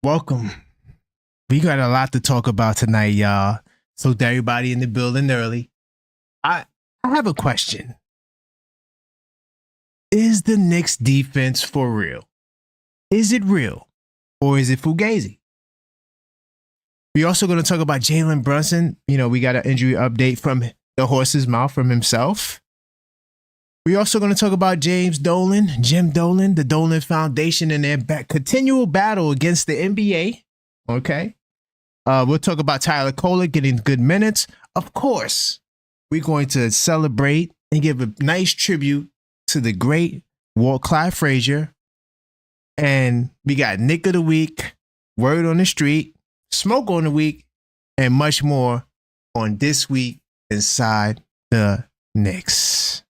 Welcome. We got a lot to talk about tonight, y'all. So to everybody in the building early, I have a question. Is the Knicks defense for real? Is it real? Or is it Fugazi? We're also going to talk about Jalen Brunson. We got an injury update from the horse's mouth from himself. We're also going to talk about Jim Dolan, the Dolan Foundation, and their continual battle against the NBA. Okay. We'll talk about Tyler Kolek getting good minutes. Of course, we're going to celebrate and give a nice tribute to the great Clyde Frazier. And we got Knick of the Week, Word on the Street, Smoke on the Week, and much more on This Week Inside the Knicks.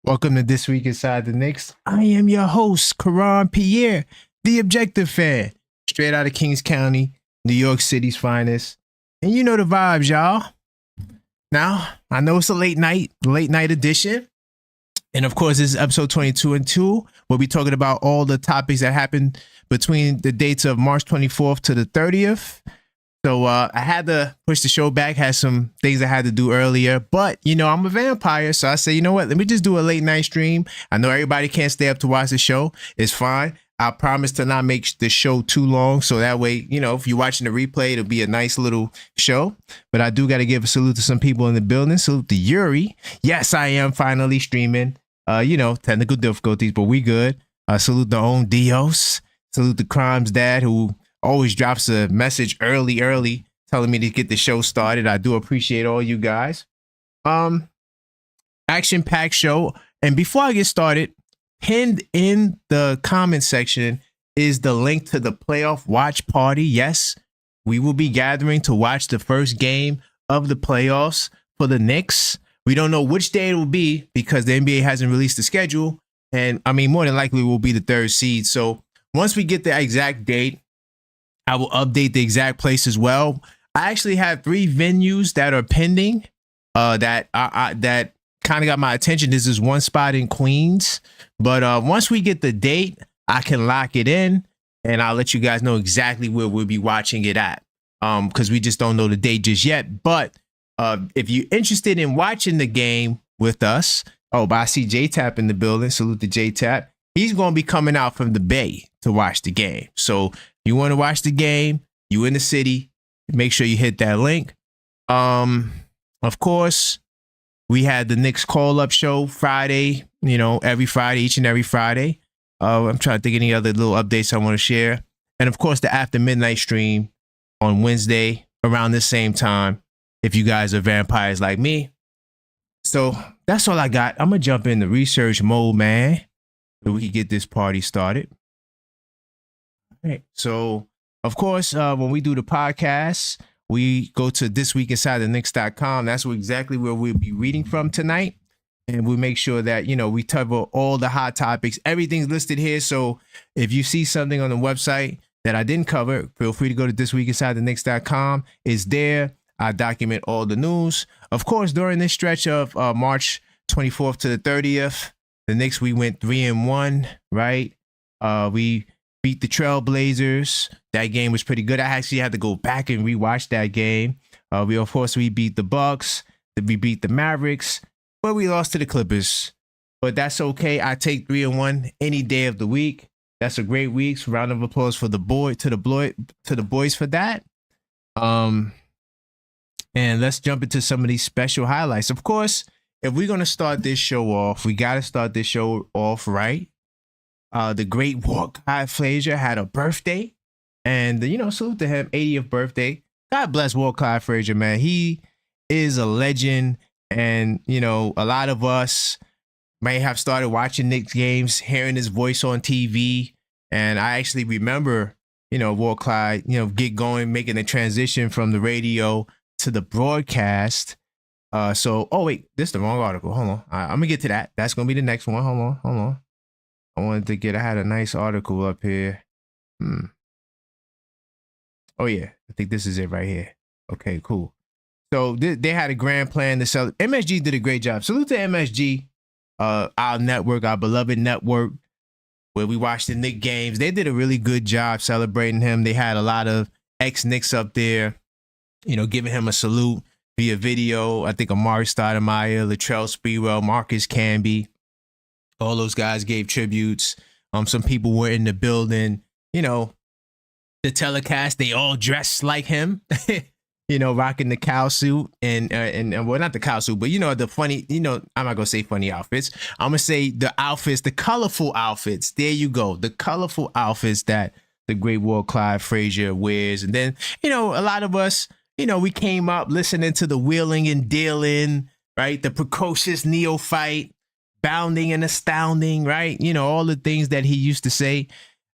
Welcome to This Week Inside the Knicks. I am your host, Karan Pierre, the Objective Fan, straight out of Kings County, New York City's finest. And you know the vibes, y'all. Now, I know it's a late night edition. And of course, this is episode 22 and 2. We'll be talking about all the topics that happened between the dates of March 24th to the 30th. So I had to push the show back, had some things I had to do earlier, but I'm a vampire. So I say, you know what, let me just do a late night stream. I know everybody can't stay up to watch the show. It's fine. I promise to not make the show too long. So that way, if you're watching the replay, it'll be a nice little show. But I do got to give a salute to some people in the building. Salute to Yuri. Yes, I am finally streaming. Technical difficulties, but we good. Salute the own Dios. Salute the Crime's dad, who always drops a message early telling me to get the show started. I do appreciate all you guys. Action-packed show. And before I get started, pinned in the comment section is the link to the playoff watch party. Yes, we will be gathering to watch the first game of the playoffs for the Knicks. We don't know which day it will be because the NBA hasn't released the schedule. And more than likely will be the third seed. So once we get the exact date, I will update the exact place as well. I actually have 3 venues that are pending that kind of got my attention. This is one spot in Queens. But once we get the date, I can lock it in and I'll let you guys know exactly where we'll be watching it at because we just don't know the date just yet. But if you're interested in watching the game with us, but I see J-Tap in the building. Salute to J-Tap. He's going to be coming out from the Bay to watch the game. So you want to watch the game, you in the city, make sure you hit that link. Of course, we had the Knicks call-up show Friday, every Friday, each and every Friday. I'm trying to think of any other little updates I want to share. And of course, the After Midnight stream on Wednesday around the same time, if you guys are vampires like me. So that's all I got. I'm going to jump into research mode, man, so we can get this party started. All right. So, of course, when we do the podcast, we go to thisweekinsidetheknicks.com. That's exactly where we'll be reading from tonight. And we make sure that, we cover all the hot topics. Everything's listed here. So if you see something on the website that I didn't cover, feel free to go to thisweekinsidetheknicks.com. It's there. I document all the news. Of course, during this stretch of March 24th to the 30th, the Knicks, we went 3-1, right? We beat the Trailblazers. That game was pretty good. I actually had to go back and rewatch that game. We beat the Bucks. We beat the Mavericks, but we lost to the Clippers. But that's okay. I take 3-1 any day of the week. That's a great week. So round of applause for the boys for that. And let's jump into some of these special highlights. Of course, if we're going to start this show off, we got to start this show off right. The great Clyde Frazier had a birthday. And, salute to him, 80th birthday. God bless Clyde Frazier, man. He is a legend. And, a lot of us may have started watching Knicks games, hearing his voice on TV. And I actually remember, Clyde, get going, making the transition from the radio to the broadcast. Oh wait, this is the wrong article. Hold on. I'm gonna get to that. That's gonna be the next one. Hold on. I had a nice article up here. Oh yeah, I think this is it right here. Okay, cool. So they had a grand plan to sell. MSG did a great job. Salute to MSG, our network, our beloved network, where we watch the Knick games. They did a really good job celebrating him. They had a lot of ex-Knicks up there, giving him a salute via video. I think Amari Stoudemire, Latrell Sprewell, Marcus Camby, all those guys gave tributes. Some people were in the building, the telecast, they all dressed like him, rocking the cow suit and well, not the cow suit, but the funny, I'm not gonna say funny outfits. I'm gonna say the outfits, the colorful outfits. There you go, the colorful outfits that the great Walt Clyde Frazier wears. And then, a lot of us, we came up listening to the wheeling and dealing, right? The precocious neophyte, bounding and astounding, right? All the things that he used to say.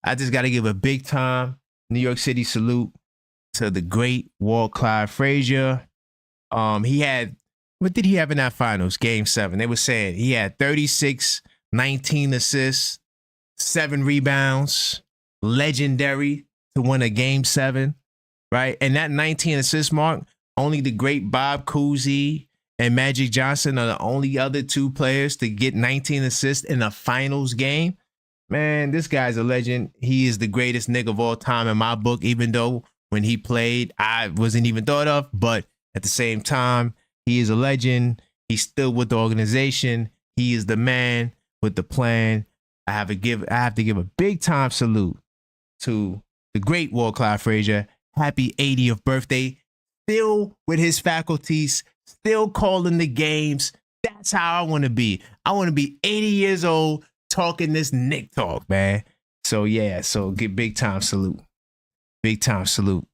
I just got to give a big time New York City salute to the great Walt Clyde Frazier. What did he have in that finals? Game 7. They were saying he had 36, 19 assists, 7 rebounds, legendary to win a Game 7, right? And that 19 assist mark, only the great Bob Cousy and Magic Johnson are the only other 2 players to get 19 assists in a finals game. Man, this guy's a legend. He is the greatest Knick of all time in my book, even though when he played, I wasn't even thought of. But at the same time, he is a legend. He's still with the organization. He is the man with the plan. I have to give a big time salute to the great Walt Clyde Frazier. Happy 80th birthday. Still with his faculties, still calling the games. That's how I want to be. I want to be 80 years old talking this Knick talk, man. So yeah, get big time salute. Big time salute.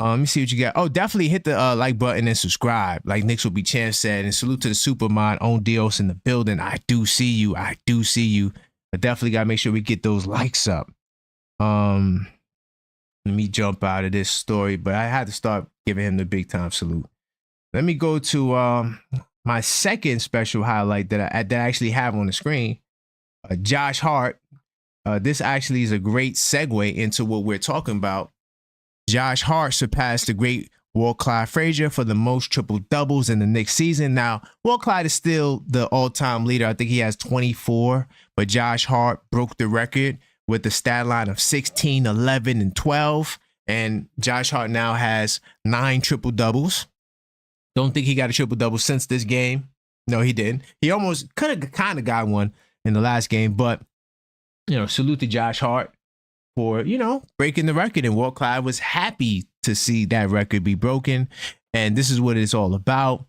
Let me see what you got. Oh, definitely hit the like button and subscribe. Like Knicks will be champ said. And salute to the Supermod on Dios in the building. I do see you. But definitely gotta make sure we get those likes up. Let me jump out of this story, but I had to start giving him the big time salute. Let me go to my second special highlight that I actually have on the screen. Josh Hart. This actually is a great segue into what we're talking about. Josh Hart surpassed the great Walt Clyde Frazier for the most triple doubles in the Knicks season. Now, Walt Clyde is still the all-time leader. I think he has 24, but Josh Hart broke the record with the stat line of 16, 11, and 12. And Josh Hart now has 9 triple doubles. Don't think he got a triple double since this game. No, he didn't. He almost kind of got one in the last game, but salute to Josh Hart for breaking the record, and Walt Clyde was happy to see that record be broken. And this is what it's all about,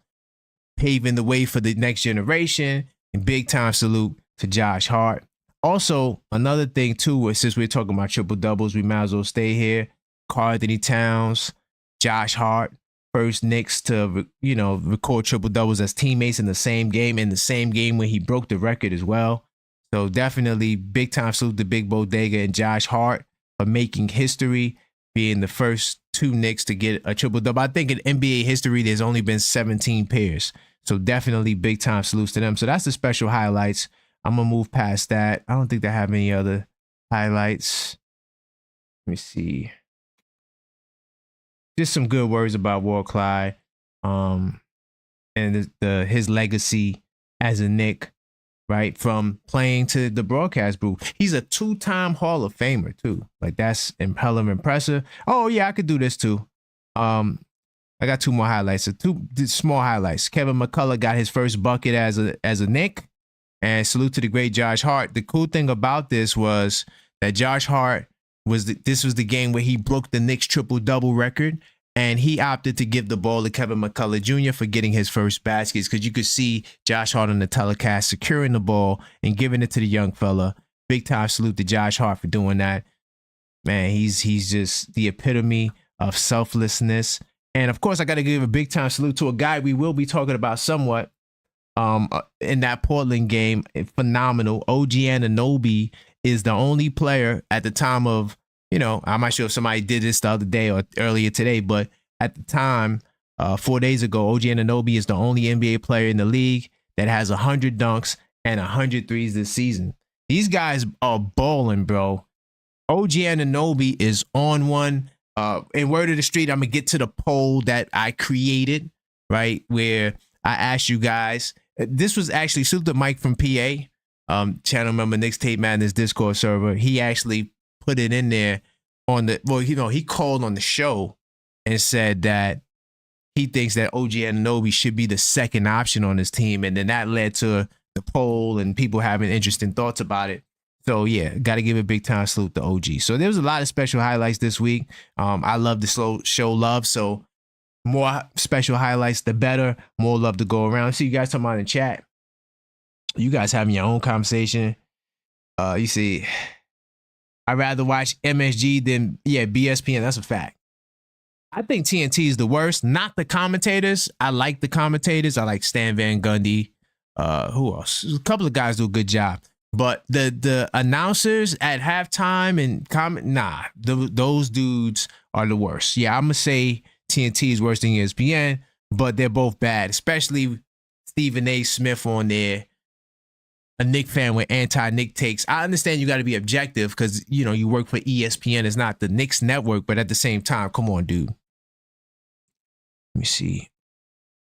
paving the way for the next generation. And big time salute to Josh Hart. Also, another thing too, since we're talking about triple doubles, we might as well stay here. Karl-Anthony Towns, Josh Hart, first Knicks to record triple doubles as teammates in the same game when he broke the record as well. So definitely big time salute to Big Bodega and Josh Hart for making history, being the first 2 Knicks to get a triple double. I think in NBA history there's only been 17 pairs. So definitely big time salutes to them. So that's the special highlights. I'm gonna move past that. I don't think they have any other highlights. Let me see. Just some good words about Walt Clyde, and his legacy as a Knick, right? From playing to the broadcast booth. He's a 2-time Hall of Famer too. Like that's hella impressive. Oh yeah, I could do this too. I got 2 more highlights. 2 small highlights. Kevin McCullar got his first bucket as a Knick, and salute to the great Josh Hart. The cool thing about this was that Josh Hart this was the game where he broke the Knicks triple-double record, and he opted to give the ball to Kevin McCullar Jr. for getting his first baskets, because you could see Josh Hart on the telecast securing the ball and giving it to the young fella. Big time salute to Josh Hart for doing that. Man, he's just the epitome of selflessness. And of course, I got to give a big time salute to a guy we will be talking about somewhat in that Portland game. Phenomenal. OG Anunoby is the only player at the time of, I'm not sure if somebody did this the other day or earlier today, but at the time 4 days ago, OG Anunoby is the only NBA player in the league that has 100 dunks and 100 threes this season. These guys are balling, bro. OG Anunoby is on one. In word of the street, I'm going to get to the poll that I created, right, where I asked you guys. This was actually Salute to Mike from PA, channel member, Knicks Tape Madness Discord server. He actually put it in there on the, well, you know, he called on the show and said that he thinks that OG Anunoby should be the second option on his team. And then that led to the poll and people having interesting thoughts about it. So yeah, got to give a big time salute to OG. So there was a lot of special highlights this week. I love to show love. So more special highlights, the better. More love to go around. See you guys talking about in the chat. You guys having your own conversation. You see, I'd rather watch MSG than BSPN. That's a fact. I think TNT is the worst, not the commentators. I like the commentators. I like Stan Van Gundy. Who else? A couple of guys do a good job. But the announcers at halftime and those dudes are the worst. Yeah, I'm going to say TNT is worse than ESPN, but they're both bad, especially Stephen A. Smith on there, a Knick fan with anti-Knick takes. I understand you got to be objective because, you know, you work for ESPN. It's not the Knicks network, but at the same time, come on, dude. Let me see.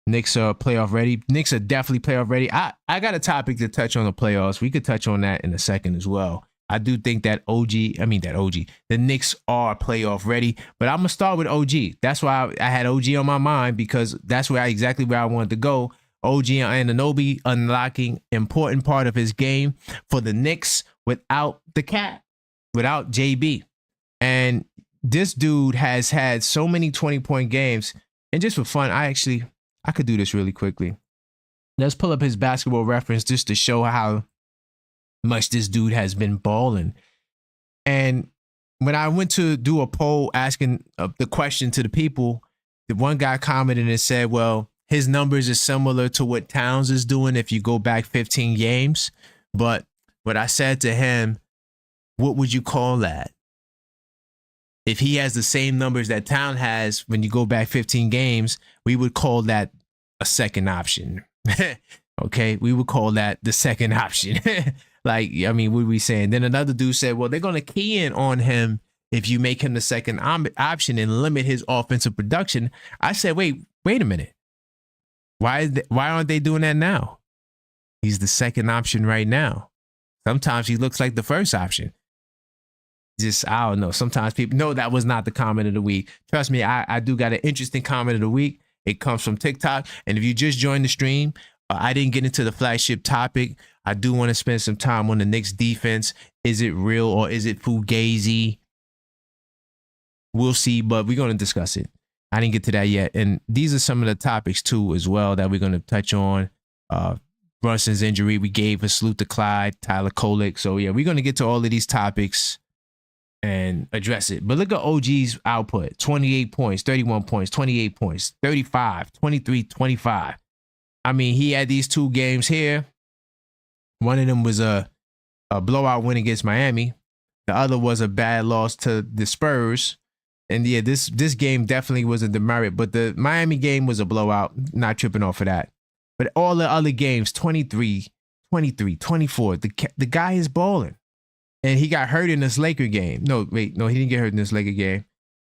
Knicks are playoff ready. Knicks are definitely playoff ready. I got a topic to touch on the playoffs. We could touch on that in a second as well. I do think that the Knicks are playoff ready, but I'm going to start with OG. That's why I had OG on my mind, because that's exactly where I wanted to go. OG and Anunoby unlocking important part of his game for the Knicks without the cat, without JB. And this dude has had so many 20-point games. And just for fun, I could do this really quickly. Let's pull up his basketball reference just to show how much this dude has been balling. And when I went to do a poll asking the question to the people, the one guy commented and said, well, his numbers are similar to what Towns is doing if you go back 15 games. But what I said to him, what would you call that? If he has the same numbers that Town has when you go back 15 games, we would call that a second option. Okay, we would call that the second option. Like, I mean, what are we saying? Then another dude said, well, they're going to key in on him if you make him the second option and limit his offensive production. I said, wait a minute. Why aren't they doing that now? He's the second option right now. Sometimes he looks like the first option. Just, I don't know. Sometimes people know that was not the comment of the week. Trust me, I do got an interesting comment of the week. It comes from TikTok. And if you just joined the stream, I didn't get into the flagship topic. I do want to spend some time on the Knicks defense. Is it real or is it Fugazi? We'll see, but we're going to discuss it. I didn't get to that yet. And these are some of the topics too as well that we're going to touch on. Brunson's injury. We gave a salute to Clyde, Tyler Kolek. So yeah, we're going to get to all of these topics and address it. But look at OG's output. 28 points, 31 points, 28 points, 35, 23, 25. I mean, he had these two games here. One of them was a blowout win against Miami. The other was a bad loss to the Spurs. And yeah, this game definitely was a demerit. But the Miami game was a blowout. Not tripping off of that. But all the other games, 23, 23, 24, the guy is balling. And he got hurt in this Laker game. No, he didn't get hurt in this Laker game.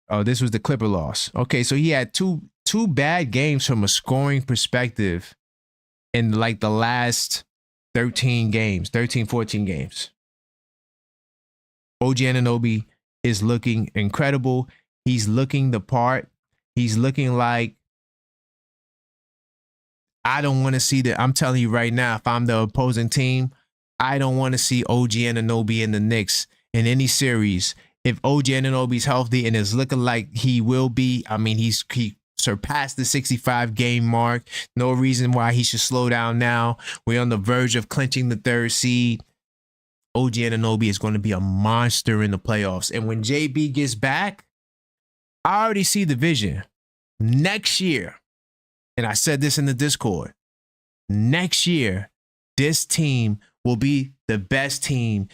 Oh, this was the Clipper loss. Okay, so he had two bad games from a scoring perspective in like the last 13 games, 13, 14 games. OG Anunoby is looking incredible. He's looking the part. He's looking like, I don't want to see that. I'm telling you right now, if I'm the opposing team, I don't want to see OG Anunoby in the Knicks in any series. If OG Anunoby's healthy and is looking like he will be, I mean, he surpassed the 65 game mark. No reason why he should slow down now. We're on the verge of clinching the third seed. OG Anunoby is going to be a monster in the playoffs. And when JB gets back, I already see the vision. Next year, and I said this in the Discord, next year, this team will be the best team,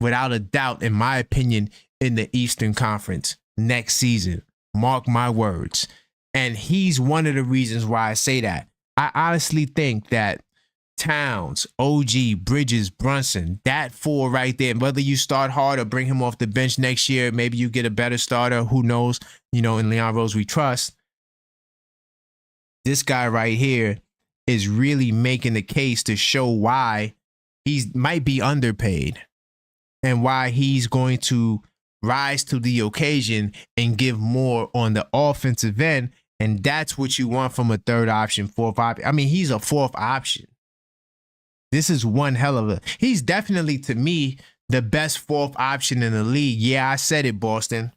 without a doubt, in my opinion, in the Eastern Conference next season. Mark my words. And he's one of the reasons why I say that. I honestly think that Towns, OG, Bridges, Brunson, that four right there, whether you start Hart or bring him off the bench next year, maybe you get a better starter, who knows, in Leon Rose we trust. This guy right here is really making the case to show why he might be underpaid and why he's going to rise to the occasion and give more on the offensive end. And that's what you want from a third option, fourth option. I mean, he's a fourth option. This is one hell of a, he's definitely, to me, the best fourth option in the league. Yeah, I said it, Boston.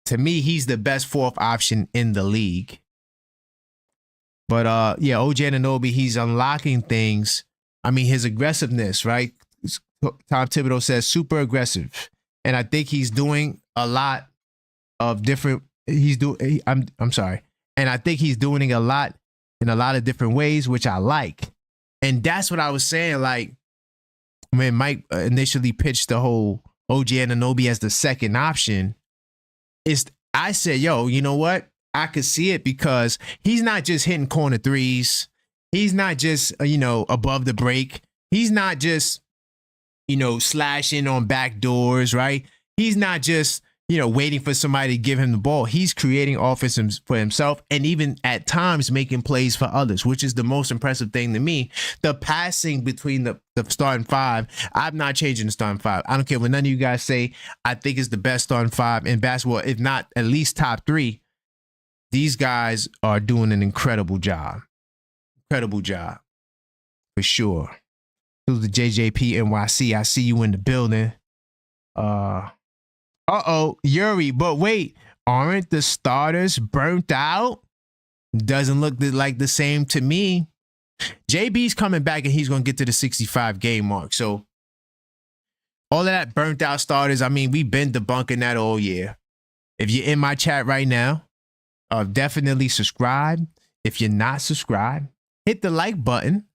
To me, he's the best fourth option in the league. But yeah, OG Anunoby, he's unlocking things. I mean, his aggressiveness, right? Tom Thibodeau says super aggressive. And I think he's doing a lot of different, I'm sorry. And I think he's doing a lot in a lot of different ways, which I like. And that's what I was saying, like, when Mike initially pitched the whole OG Anunoby as the second option, I said, yo, you know what? I could see it because he's not just hitting corner threes. He's not just, above the break. He's not just, slashing on back doors, right? He's not just, waiting for somebody to give him the ball. He's creating offense for himself and even at times making plays for others, which is the most impressive thing to me. The passing between the starting five, I'm not changing the starting five. I don't care what none of you guys say. I think it's the best starting five in basketball, if not at least top three. These guys are doing an incredible job. Incredible job. For sure. To the JJP NYC, I see you in the building. Yuri, but wait, aren't the starters burnt out? Doesn't look like the same to me. JB's coming back and he's going to get to the 65 game mark. So all of that burnt out starters, I mean, we've been debunking that all year. If you're in my chat right now, definitely subscribe. If you're not subscribed, hit the like button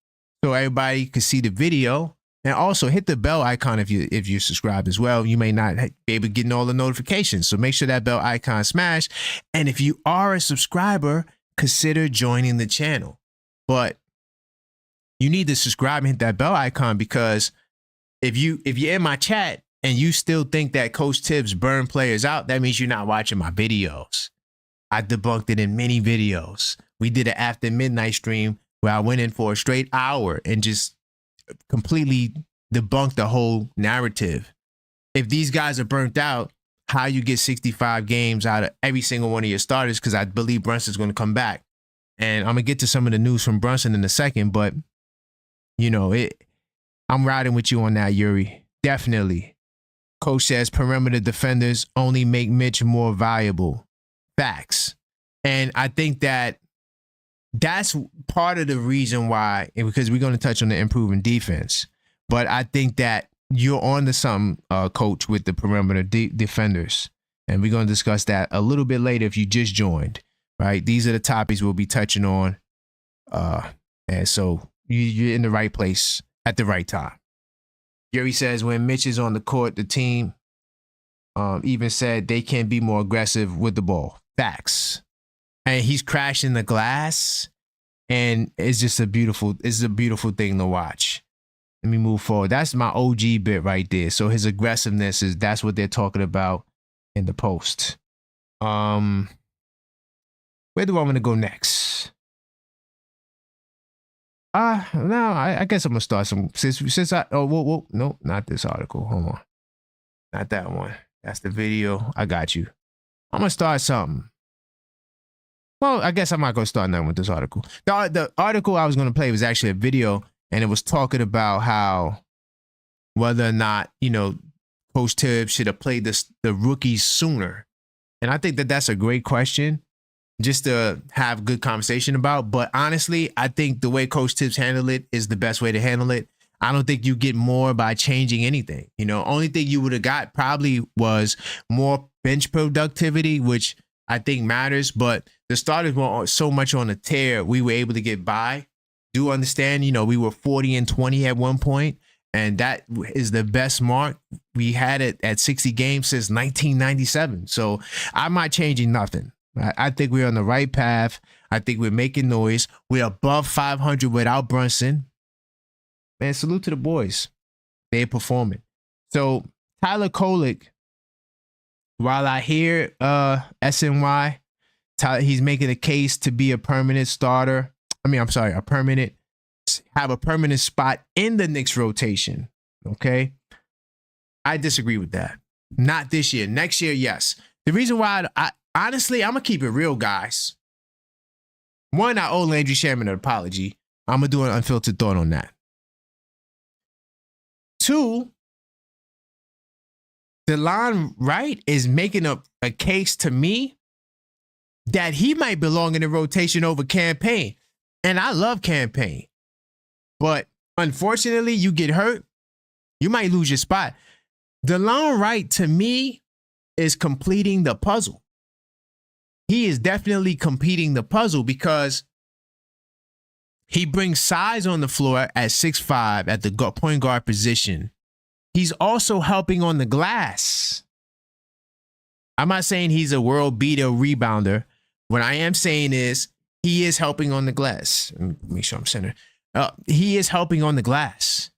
so everybody can see the video. And also hit the bell icon if you're subscribed as well. You may not be able to get all the notifications. So make sure that bell icon smash. And if you are a subscriber, consider joining the channel. But you need to subscribe and hit that bell icon, because if you're in my chat and you still think that Coach Tibbs burned players out, that means you're not watching my videos. I debunked it in many videos. We did an after midnight stream where I went in for a straight hour and just completely debunk the whole narrative. If these guys are burnt out, how you get 65 games out of every single one of your starters, because I believe Brunson's going to come back. And I'm going to get to some of the news from Brunson in a second, but, I'm riding with you on that, Yuri. Definitely. Coach says perimeter defenders only make Mitch more valuable. Facts. And I think that's part of the reason why, because we're going to touch on the improving defense. But I think that you're on to something, Coach, with the perimeter defenders. And we're going to discuss that a little bit later if you just joined, right? These are the topics we'll be touching on. And so you're in the right place at the right time. Gary says when Mitch is on the court, the team even said they can be more aggressive with the ball. Facts. And he's crashing the glass, and it's just a beautiful thing to watch. Let me move forward. That's my OG bit right there. So his aggressiveness that's what they're talking about in the post. Where do I want to go next? No, I guess I'm gonna start some since I no, not this article. Hold on. Not that one. That's the video. I got you. I'm gonna start something. Well, I guess I'm not going to start nothing with this article. The article I was going to play was actually a video, and it was talking about how whether or not, Coach Tibbs should have played the rookies sooner. And I think that's a great question just to have good conversation about. But honestly, I think the way Coach Tibbs handled it is the best way to handle it. I don't think you get more by changing anything. Only thing you would have got probably was more bench productivity, which I think matters, but the starters were so much on a tear, we were able to get by. Do understand, we were 40-20 at one point, and that is the best mark we had it at 60 games since 1997. So I'm not changing nothing. I think we're on the right path. I think we're making noise. We're above 500 without Brunson. Man, salute to the boys. They're performing. So Tyler Kolek, while I hear SNY, he's making a case to be a permanent starter. Have a permanent spot in the Knicks rotation. Okay. I disagree with that. Not this year. Next year, yes. The reason why I honestly, I'm gonna keep it real, guys. One, I owe Landry Shaman an apology. I'm gonna do an unfiltered thought on that. Two, Dolan Wright is making a case to me that he might belong in the rotation over Campaign. And I love Campaign. But unfortunately, you get hurt, you might lose your spot. Dolan Wright, to me, is completing the puzzle. He is definitely completing the puzzle because he brings size on the floor at 6'5" at the point guard position. He's also helping on the glass. I'm not saying he's a world beater rebounder. What I am saying is he is helping on the glass. Let me make sure I'm centered. He is helping on the glass.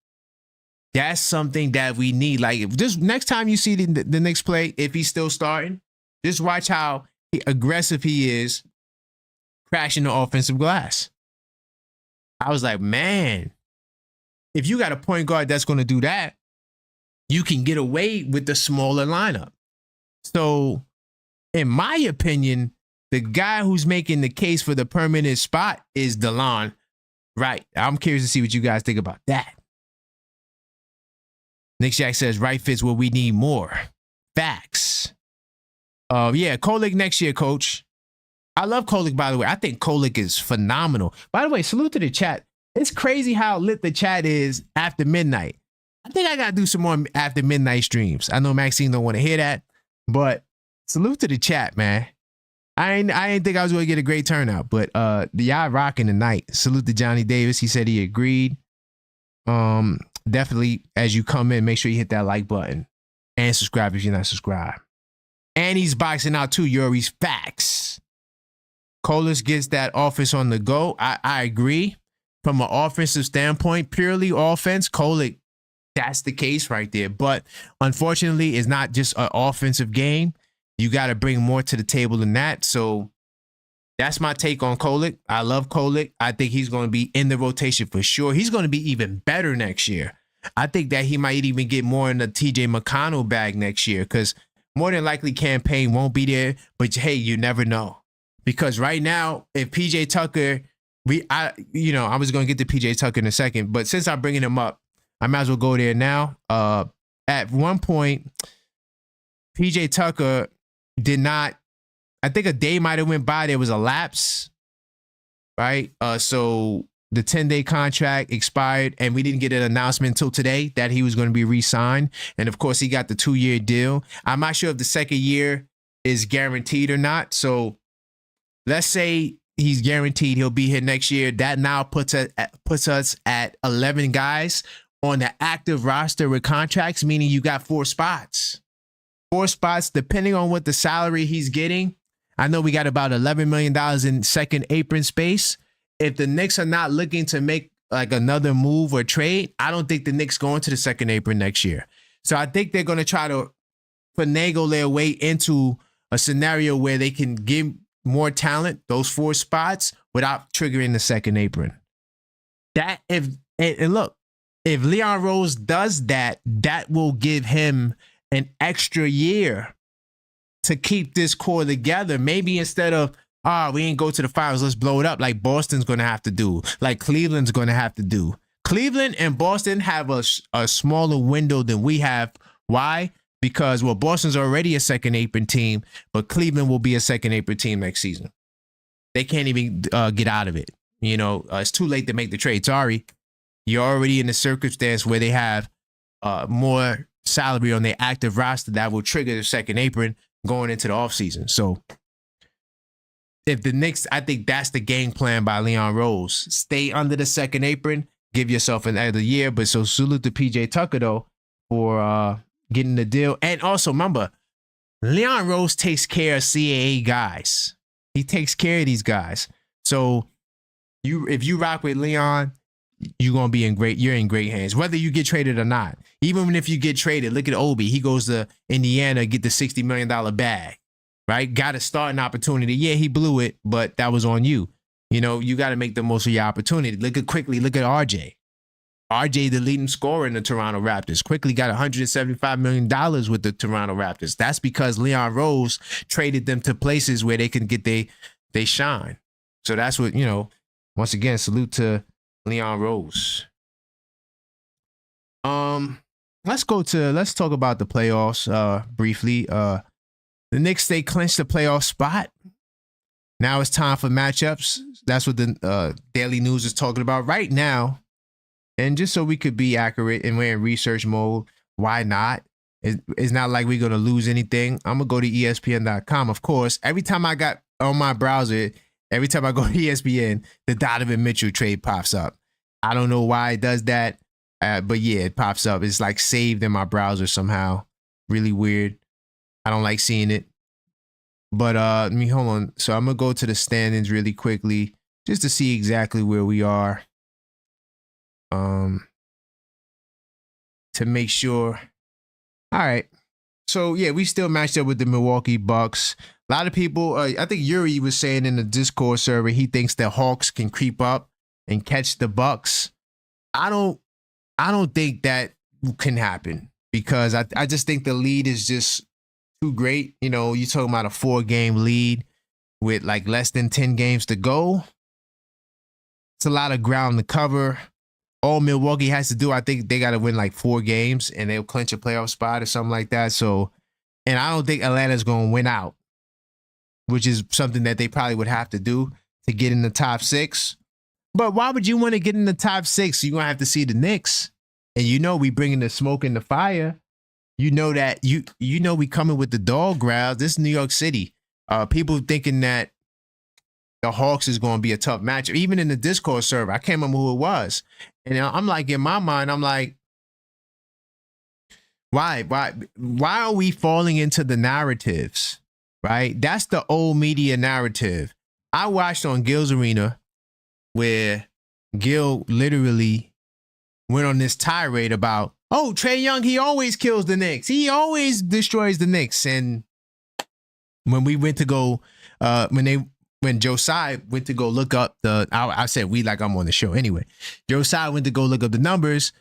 That's something that we need. Like, if just next time you see the Knicks play, if he's still starting, just watch how aggressive he is crashing the offensive glass. I was like, man, if you got a point guard that's going to do that, you can get away with the smaller lineup. So, in my opinion, the guy who's making the case for the permanent spot is Dolan Wright. I'm curious to see what you guys think about that. Nick Jack says, Wright fits what we need more. Facts. Yeah, Kolek next year, coach. I love Kolek, by the way. I think Kolek is phenomenal. By the way, salute to the chat. It's crazy how lit the chat is after midnight. I think I got to do some more after midnight streams. I know Maxine don't want to hear that, but salute to the chat, man. I didn't think I was going to get a great turnout, but y'all rocking tonight. Salute to Johnny Davis. He said he agreed. Definitely, as you come in, make sure you hit that like button and subscribe if you're not subscribed. And he's boxing out too, Yuri's facts. Colas gets that offense on the go. I agree. From an offensive standpoint, purely offense, Kolek, that's the case right there. But unfortunately, it's not just an offensive game. You got to bring more to the table than that. So that's my take on Kolek. I love Kolek. I think he's going to be in the rotation for sure. He's going to be even better next year. I think that he might even get more in the TJ McConnell bag next year because more than likely Campaign won't be there. But hey, you never know. Because right now, if PJ Tucker, I was going to get to PJ Tucker in a second, but since I'm bringing him up, I might as well go there now. At one point, PJ Tucker did not, I think a day might have went by, there was a lapse, right? So the 10-day contract expired and we didn't get an announcement until today that he was going to be re-signed. And of course, he got the 2-year deal. I'm not sure if the second year is guaranteed or not. So let's say he's guaranteed he'll be here next year. That now puts us at 11 guys on the active roster with contracts, meaning you got 4 spots. 4 spots, depending on what the salary he's getting. I know we got about $11 million in second apron space. If the Knicks are not looking to make like another move or trade, I don't think the Knicks go into the second apron next year. So I think they're going to try to finagle their way into a scenario where they can give more talent, those 4 spots, without triggering the second apron. Look, if Leon Rose does that, that will give him an extra year to keep this core together. Maybe instead of, we ain't go to the finals, let's blow it up like Boston's going to have to do, like Cleveland's going to have to do. Cleveland and Boston have a smaller window than we have. Why? Because, well, Boston's already a second apron team, but Cleveland will be a second apron team next season. They can't even get out of it. It's too late to make the trade. Sorry. You're already in the circumstance where they have more salary on their active roster that will trigger the second apron going into the offseason. So if the Knicks, I think that's the game plan by Leon Rose. Stay under the second apron, give yourself another year. But so salute to PJ Tucker, though, for getting the deal. And also, remember, Leon Rose takes care of CAA guys. He takes care of these guys. So if you rock with Leon, you're in great hands, whether you get traded or not. Even if you get traded, look at Obi. He goes to Indiana, get the $60 million bag, right? Got a starting opportunity. Yeah, he blew it, but that was on you. You know, you got to make the most of your opportunity. Look at RJ. RJ, the leading scorer in the Toronto Raptors, quickly got $175 million with the Toronto Raptors. That's because Leon Rose traded them to places where they can get they shine. So that's what, you know, once again, salute to Leon Rose. Let's talk about the playoffs briefly. The Knicks, they clinched the playoff spot. Now it's time for matchups. That's what the Daily News is talking about right now. And just so we could be accurate and we're in research mode, why not? It's not like we're going to lose anything. I'm going to go to ESPN.com. Of course, every time I got on my browser, every time I go to ESPN, the Donovan Mitchell trade pops up. I don't know why it does that, but yeah, it pops up. It's like saved in my browser somehow. Really weird. I don't like seeing it. But hold on. So I'm going to go to the standings really quickly just to see exactly where we are. To make sure. All right. So yeah, we still matched up with the Milwaukee Bucks. A lot of people, I think Yuri was saying in the Discord server, he thinks the Hawks can creep up and catch the Bucks. I don't think that can happen because I just think the lead is just too great. You know, you're talking about a 4-game lead with like less than 10 games to go. It's a lot of ground to cover. All Milwaukee has to do, I think they got to win like 4 games and they'll clinch a playoff spot or something like that. So, and I don't think Atlanta's going to win out, which is something that they probably would have to do to get in the top 6. But why would you want to get in the top 6? You're going to have to see the Knicks. And you know we bringing the smoke in the fire. You know that, you know we coming with the dog growls. This is New York City. People thinking that the Hawks is going to be a tough matchup. Even in the Discord server, I can't remember who it was. And I'm like, in my mind, I'm like, why are we falling into the narratives, right? That's the old media narrative. I watched on Gil's Arena where Gil literally went on this tirade about, oh, Trae Young, he always kills the Knicks. He always destroys the Knicks. And when we went to go, when Josiah went to go look up I said we like I'm on the show anyway. Josiah went to go look up the numbers.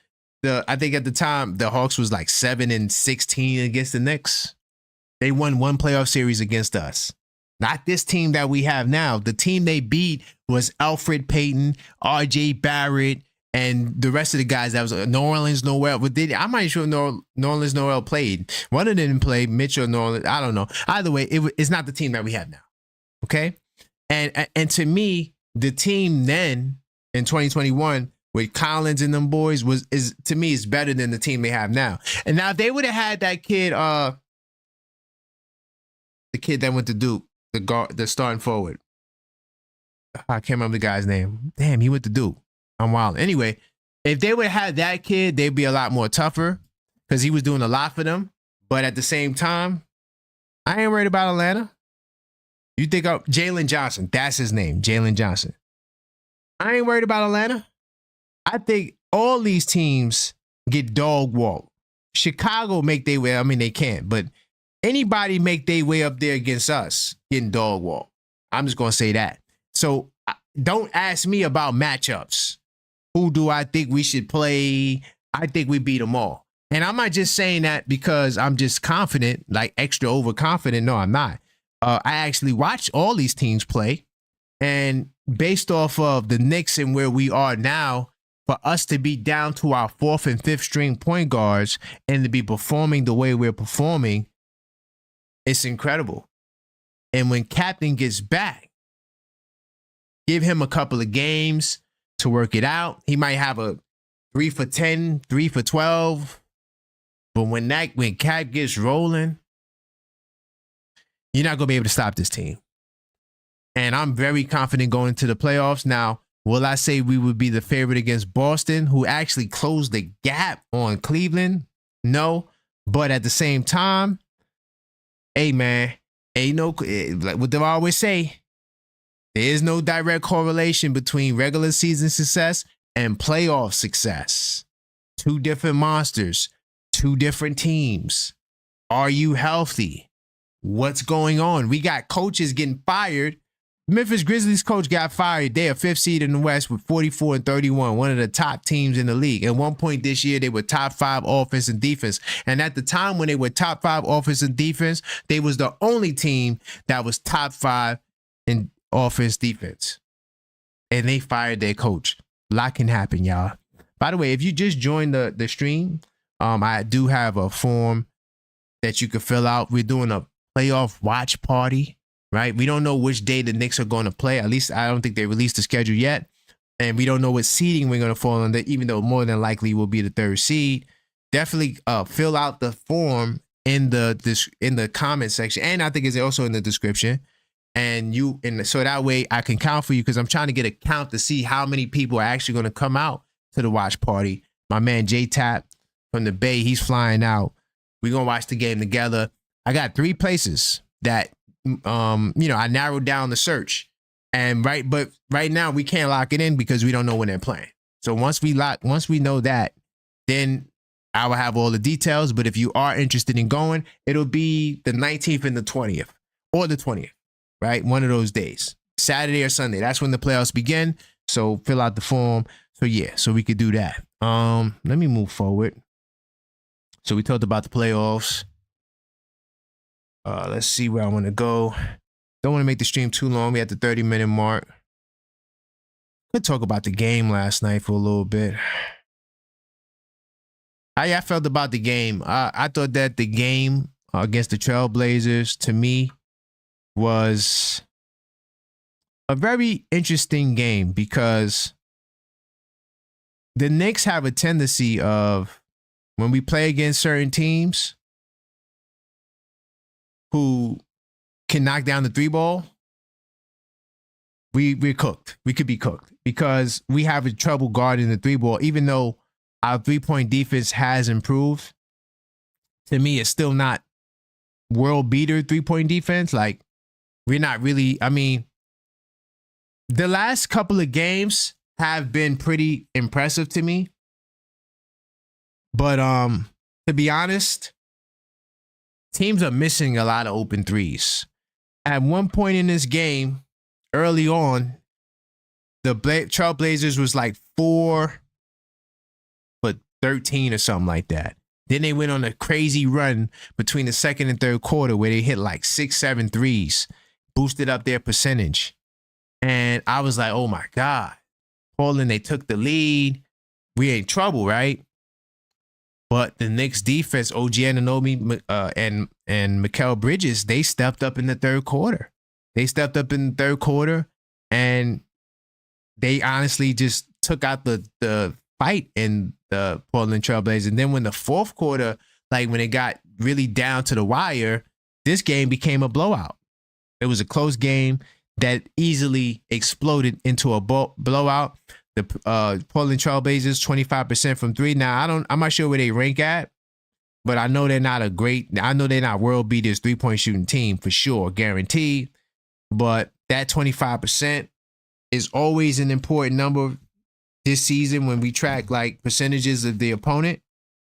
I think at the time the Hawks was like 7-16 against the Knicks. They won 1 playoff series against us. Not this team that we have now. The team they beat was Alfred Payton, RJ Barrett, and the rest of the guys that was New Orleans Noel. But I'm not sure New Orleans Noel played. One of them didn't play. Mitchell New Orleans. I don't know. Either way, it's not the team that we have now. Okay. And to me, the team then in 2021 with Collins and them boys is to me is better than the team they have now. And now if they would have had that kid, the kid that went to Duke, the starting forward. I can't remember the guy's name. Damn, he went to Duke. I'm wild. Anyway, if they would have had that kid, they'd be a lot more tougher because he was doing a lot for them. But at the same time, I ain't worried about Atlanta. You think of Jalen Johnson. That's his name, Jalen Johnson. I ain't worried about Atlanta. I think all these teams get dog walked. Chicago make their way. I mean, they can't, but anybody make their way up there against us getting dog walked. I'm just going to say that. So don't ask me about matchups. Who do I think we should play? I think we beat them all. And I'm not just saying that because I'm just confident, like extra overconfident. No, I'm not. I actually watched all these teams play, and based off of the Knicks and where we are now, for us to be down to our 4th and 5th string point guards and to be performing the way we're performing, it's incredible. And when Captain gets back, give him a couple of games to work it out. He might have a 3 for 10, 3 for 12. But when Cap gets rolling, you're not going to be able to stop this team. And I'm very confident going into the playoffs. Now, will I say we would be the favorite against Boston, who actually closed the gap on Cleveland? No. But at the same time, hey, man, ain't no, like what they always say, There is no direct correlation between regular season success and playoff success. Two different monsters, two different teams. Are you healthy? What's going on? We got coaches getting fired. Memphis Grizzlies coach got fired. They are 5th seed in the West with 44-31, one of the top teams in the league. At one point this year, they were top 5 offense and defense. And at the time when they were top 5 offense and defense, they was the only team that was top 5 in offense defense. And they fired their coach. A lot can happen, y'all. By the way, if you just joined the stream, I do have a form that you can fill out. We're doing a playoff watch party. Right? We don't know which day the Knicks are going to play. At least I don't think they released the schedule yet. And we don't know what seeding we're going to fall under, even though more than likely will be the 3rd seed. Definitely fill out the form in the comment section. And I think it's also in the description. And so that way I can count for you, because I'm trying to get a count to see how many people are actually going to come out to the watch party. My man J-Tap from the Bay, he's flying out. We're going to watch the game together. I got 3 places that I narrowed down the search, but right now we can't lock it in because we don't know when they're playing. So once we know that, then I will have all the details. But if you are interested in going, it'll be the 19th and the 20th, or the 20th, right? One of those days, Saturday or Sunday. That's when the playoffs begin. So fill out the form. So yeah, so we could do that. Let me move forward. So we talked about the playoffs. Let's see where I want to go. Don't want to make the stream too long. We at the 30-minute mark. Could talk about the game last night for a little bit. How y'all felt about the game? I thought that the game against the Trailblazers, to me, was a very interesting game, because the Knicks have a tendency of, when we play against certain teams who can knock down the 3-ball, we're cooked. We could be cooked because we have a trouble guarding the 3-ball. Even though our 3-point defense has improved, to me, it's still not world beater 3-point defense. Like, we're not really, the last couple of games have been pretty impressive to me. But to be honest, teams are missing a lot of open threes. At one point in this game, early on, the Trailblazers was like 4 for 13 or something like that. Then they went on a crazy run between the second and third quarter where they hit like 6-7 threes, boosted up their percentage. And I was like, oh my God. Portland, they took the lead. We in trouble, right? But the Knicks defense, OG Anunoby and Mikal Bridges, they stepped up in the third quarter. And they honestly just took out the fight in the Portland Trailblazers. And then when the fourth quarter, like when it got really down to the wire, this game became a blowout. It was a close game that easily exploded into a blowout. The Portland Trailblazers 25% from 3. Now I'm not sure where they rank at, but I know they're not world beaters 3-point shooting team for sure, guaranteed. But that 25% is always an important number this season when we track like percentages of the opponent.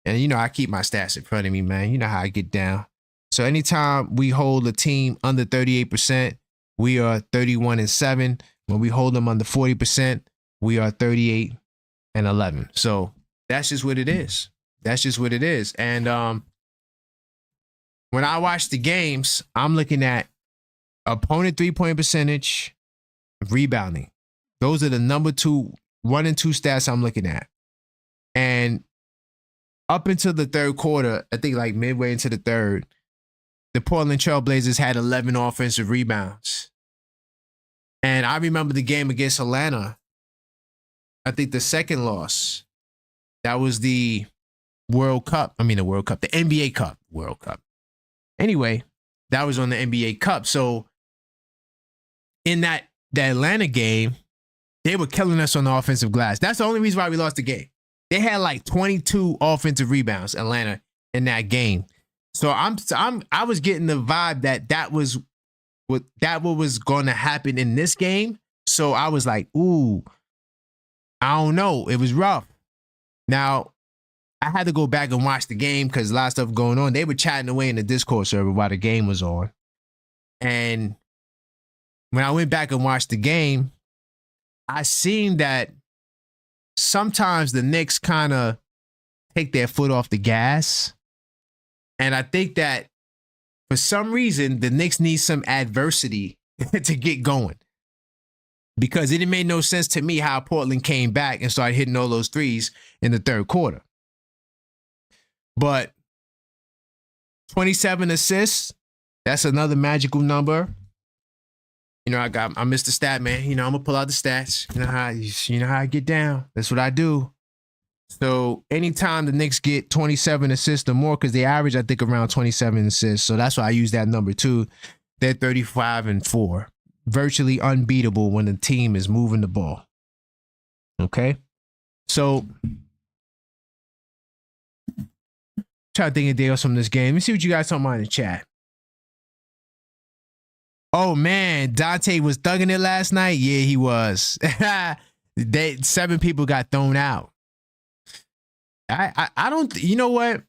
And I keep my stats in front of me, man. You know how I get down. So anytime we hold a team under 38%, we are 31-7. When we hold them under 40%, we are 38-11. So that's just what it is. And when I watch the games, I'm looking at opponent 3-point percentage, rebounding. Those are the number 1 and 2 stats I'm looking at. And up until the third quarter, I think like midway into the third, the Portland Trailblazers had 11 offensive rebounds. And I remember the game against Atlanta. I think the second loss, that was the World Cup. The NBA Cup, World Cup. Anyway, that was on the NBA Cup. So in the Atlanta game, they were killing us on the offensive glass. That's the only reason why we lost the game. They had like 22 offensive rebounds, Atlanta, in that game. So I was getting the vibe that was what was going to happen in this game. So I was like, ooh, I don't know. It was rough. Now, I had to go back and watch the game because a lot of stuff going on. They were chatting away in the Discord server while the game was on. And when I went back and watched the game, I seen that sometimes the Knicks kind of take their foot off the gas. And I think that for some reason, the Knicks need some adversity to get going. Because it made no sense to me how Portland came back and started hitting all those threes in the third quarter. But 27 assists, that's another magical number. You know, I missed the stat, man. You know, I'm gonna pull out the stats. You know how I get down. That's what I do. So anytime the Knicks get 27 assists or more, because they average, I think, around 27 assists. So that's why I use that number too. They're 35-4. Virtually unbeatable when the team is moving the ball. Okay? So try to think of deals from this game. Let me see what you guys talking about in the chat. Oh man, Dante was thugging it last night. Yeah, he was. 7 people got thrown out. I don't. You know what?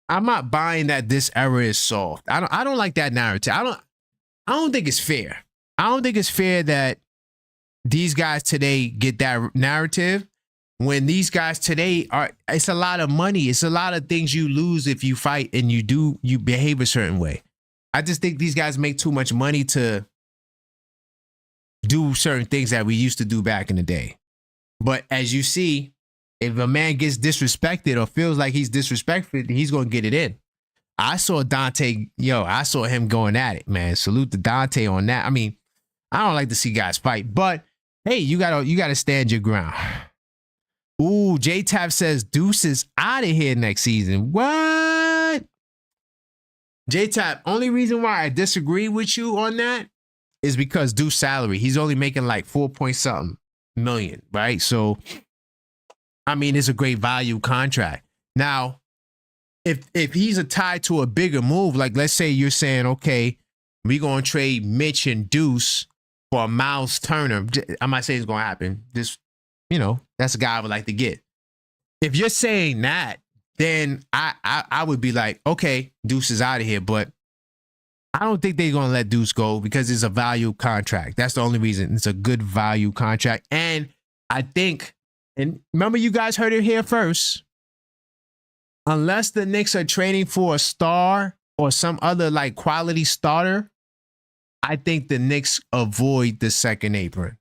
I'm not buying that this era is soft. I don't like that narrative. I don't think it's fair. I don't think it's fair that these guys today get that narrative when these guys today it's a lot of money. It's a lot of things you lose if you fight and you behave a certain way. I just think these guys make too much money to do certain things that we used to do back in the day. But as you see, if a man gets disrespected or feels like he's disrespected, he's going to get it in. I saw Dante, I saw him going at it, man. Salute to Dante on that. I mean, I don't like to see guys fight, but hey, you gotta stand your ground. Ooh, J-Tap says Deuce is out of here next season. What? J-Tap, only reason why I disagree with you on that is because Deuce's salary. He's only making like 4-point-something million, right? So, I mean, it's a great value contract. Now, if he's tied to a bigger move, like let's say you're saying, okay, we're going to trade Mitch and Deuce for Miles Turner. I'm not saying it's going to happen. Just, that's a guy I would like to get. If you're saying that, then I would be like, okay, Deuce is out of here. But I don't think they're going to let Deuce go because it's a value contract. That's the only reason. It's a good value contract. And I think, and remember you guys heard it here first, unless the Knicks are trading for a star or some other like quality starter, I think the Knicks avoid the second apron.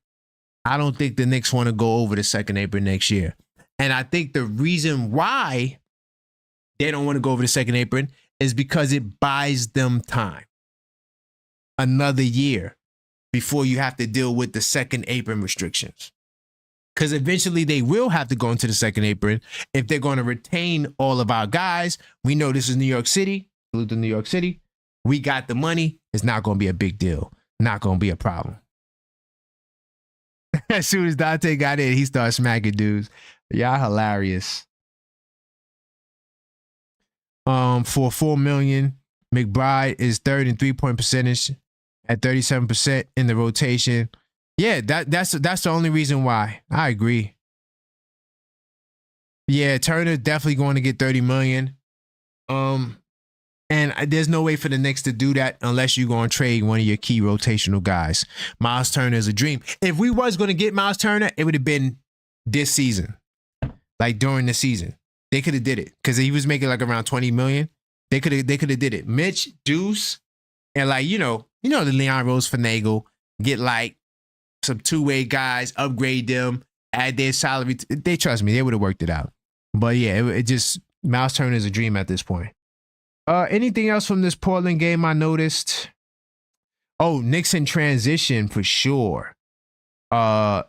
I don't think the Knicks want to go over the second apron next year. And I think the reason why they don't want to go over the second apron is because it buys them time. Another year before you have to deal with the second apron restrictions. Because eventually they will have to go into the second apron if they're going to retain all of our guys. We know this is New York City. Salute to New York City. We got the money. It's not going to be a big deal. Not going to be a problem. As soon as Dante got in, he started smacking dudes. Y'all hilarious. For $4 million, McBride is third in 3-point percentage at 37% in the rotation. Yeah, that's the only reason why. I agree. Yeah, Turner definitely going to get $30 million. And there's no way for the Knicks to do that unless you're going to trade one of your key rotational guys. Miles Turner is a dream. If we was going to get Miles Turner, it would have been this season, like during the season. They could have did it because he was making like around $20 million. They could have did it. Mitch, Deuce, and like the Leon Rose finagle, get like some two-way guys, upgrade them, add their salary. They trust me, they would have worked it out. But yeah, it just Miles Turner is a dream at this point. Anything else from this Portland game I noticed? Oh, Knicks in transition for sure. The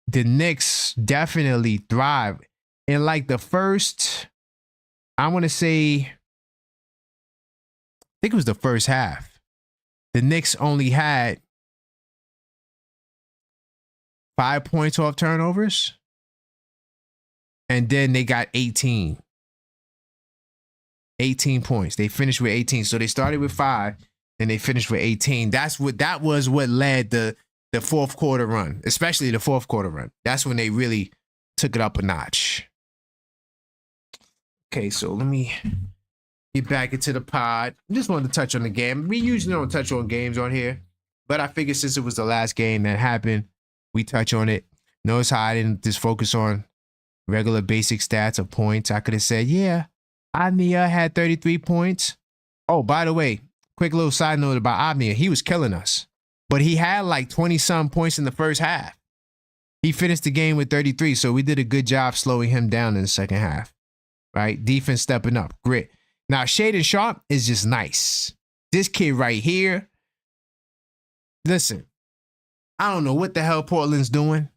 Knicks definitely thrive. In like the first, I want to say, I think it was the first half. The Knicks only had 5 points off turnovers. And then they got 18. 18 points. They finished with 18. So they started with 5. and they finished with 18. That was what led the fourth quarter run, especially the fourth quarter run. That's when they really took it up a notch. Okay, so let me get back into the pod. Just wanted to touch on the game. We usually don't touch on games on here, but I figured since it was the last game that happened, we touch on it. Notice how I didn't just focus on regular basic stats of points. I could have said, yeah, Avnia had 33 points. Oh, by the way, quick little side note about Avnia. He was killing us, but he had like 20-some points in the first half. He finished the game with 33, so we did a good job slowing him down in the second half, right? Defense stepping up, grit. Now, Shaedon Sharpe is just nice. This kid right here, listen, I don't know what the hell Portland's doing,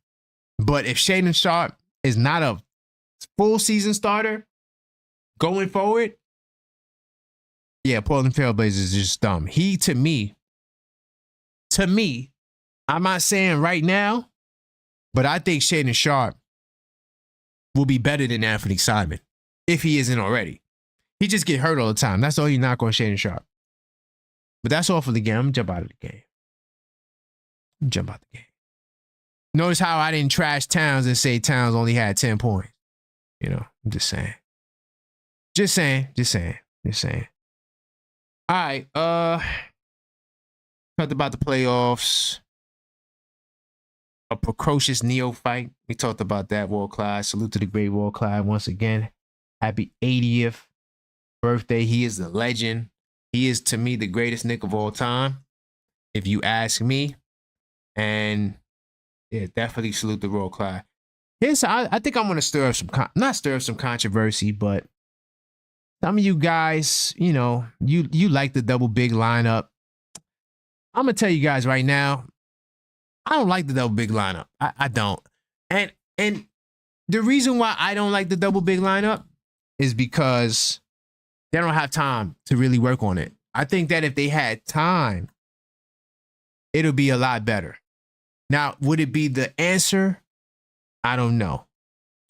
but if Shaedon Sharpe is not a full season starter going forward, yeah, Portland Trailblazers is just dumb. He, to me, I'm not saying right now, but I think Shaedon Sharpe will be better than Anthony Simon if he isn't already. He just get hurt all the time. That's all you knock on Shaedon Sharpe. But that's all for the game. I'm jump out of the game. Notice how I didn't trash Towns and say Towns only had 10 points. You know, I'm just saying. Just saying. All right. Talked about the playoffs. A precocious neophyte. We talked about that, Walt Clyde. Salute to the great Walt Clyde once again. Happy 80th birthday. He is the legend. He is, to me, the greatest Knick of all time, if you ask me. And yeah, definitely salute the Walt Clyde. I think I'm going to stir up not stir up some controversy, but some of you guys, you know, you like the double big lineup. I'm going to tell you guys right now, I don't like the double big lineup. I don't. And the reason why I don't like the double big lineup is because they don't have time to really work on it. I think that if they had time, it'll be a lot better. Now, would it be the answer? I don't know.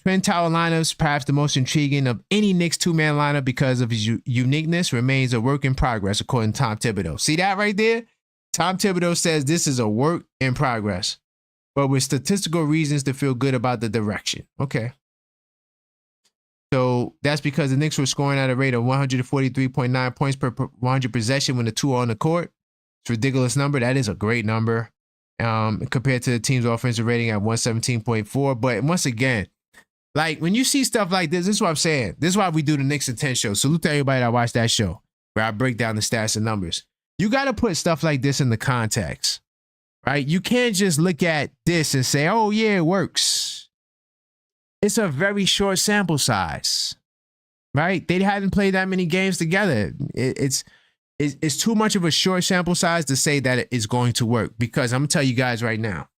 Twin Tower lineups, perhaps the most intriguing of any Knicks two-man lineup because of his uniqueness, remains a work in progress, according to Tom Thibodeau. See that right there? Tom Thibodeau says this is a work in progress, but with statistical reasons to feel good about the direction. Okay. So that's because the Knicks were scoring at a rate of 143.9 points per 100 possession when the two are on the court. It's a ridiculous number. That is a great number compared to the team's offensive rating at 117.4. But once again, like when you see stuff like this is what I'm saying. This is why we do the Knicks in 10 show. Salute to everybody that watched that show where I break down the stats and numbers. You got to put stuff like this in the context, right? You can't just look at this and say, oh, yeah, it works. It's a very short sample size, right? They hadn't played that many games together. It's too much of a short sample size to say that it's going to work because I'm going to tell you guys right now.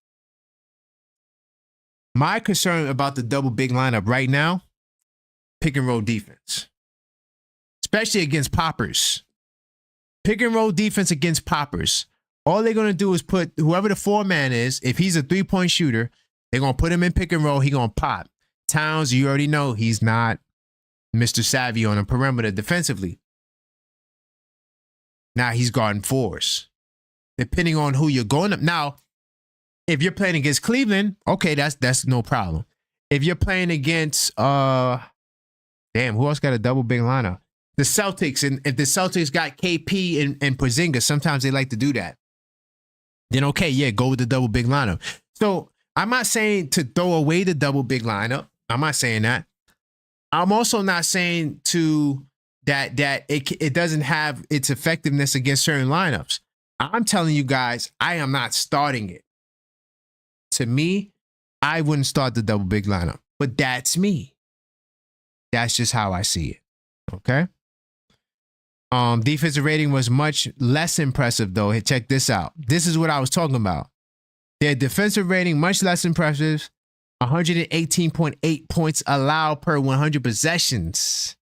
My concern about the double big lineup right now, pick and roll defense, especially against poppers. Pick and roll defense against poppers. All they're going to do is put whoever the four-man is, if he's a three-point shooter, they're going to put him in pick and roll. He's going to pop. Towns, you already know he's not Mr. Savvy on the perimeter defensively. Now he's guarding fours. Depending on who you're going up. Now, if you're playing against Cleveland, okay, that's no problem. If you're playing against, who else got a double big lineup? The Celtics, and if the Celtics got KP and Porzingis, sometimes they like to do that. Then okay, yeah, go with the double big lineup. So I'm not saying to throw away the double big lineup. I'm not saying that. I'm also not saying to that it doesn't have its effectiveness against certain lineups. I'm telling you guys, I am not starting it. To me, I wouldn't start the double big lineup, but that's me. That's just how I see it. Okay. Defensive rating was much less impressive though. Hey, check this out. This is what I was talking about. Their defensive rating much less impressive. 118.8 points allowed per 100 possessions.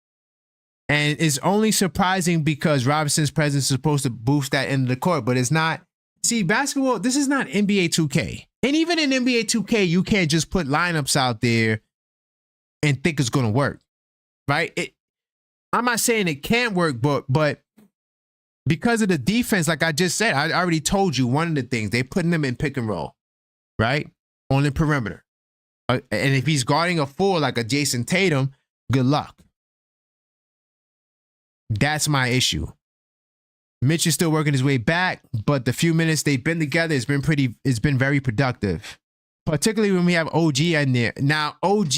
And it's only surprising because Robinson's presence is supposed to boost that end of the court, but it's not. See, basketball, this is not NBA 2K. And even in NBA 2K, you can't just put lineups out there and think it's going to work, right? I'm not saying it can't work, but because of the defense, like I just said, I already told you one of the things, they're putting them in pick and roll, right? On the perimeter. And if he's guarding a 4 like a Jason Tatum, good luck. That's my issue. Mitch is still working his way back, but the few minutes they've been together, it's been very productive. Particularly when we have OG in there. Now, OG,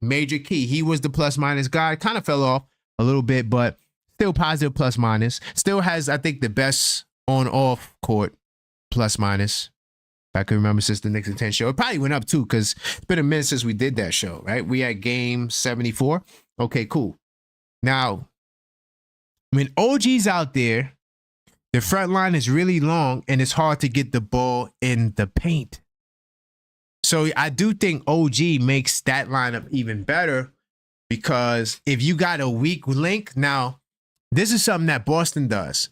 major key. He was the plus minus guy. Kind of fell off a little bit, but still positive plus minus. Still has, I think, the best on-off court plus minus. If I can remember since the Knicks and 10 show. It probably went up too, because it's been a minute since we did that show, right? We had game 74. Okay, cool. Now, when OG's out there, the front line is really long and it's hard to get the ball in the paint. So I do think OG makes that lineup even better, because if you got a weak link, now this is something that Boston does.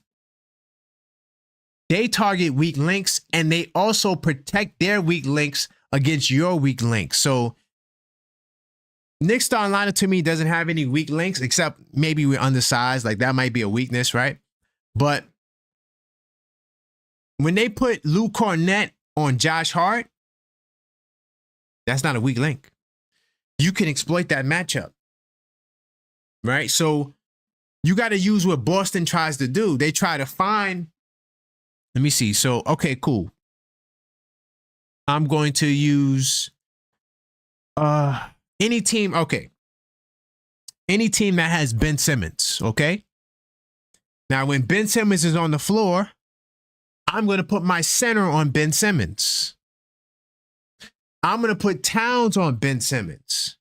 They target weak links and they also protect their weak links against your weak links. So Knicks starting lineup to me doesn't have any weak links, except maybe we're undersized. Like that might be a weakness, right? But when they put Lou Cornett on Josh Hart, that's not a weak link. You can exploit that matchup, right? So you got to use what Boston tries to do. They try to find, let me see. So, okay, cool. I'm going to use any team. Okay. Any team that has Ben Simmons. Okay. Now, when Ben Simmons is on the floor, I'm going to put my center on Ben Simmons. I'm going to put Towns on Ben Simmons,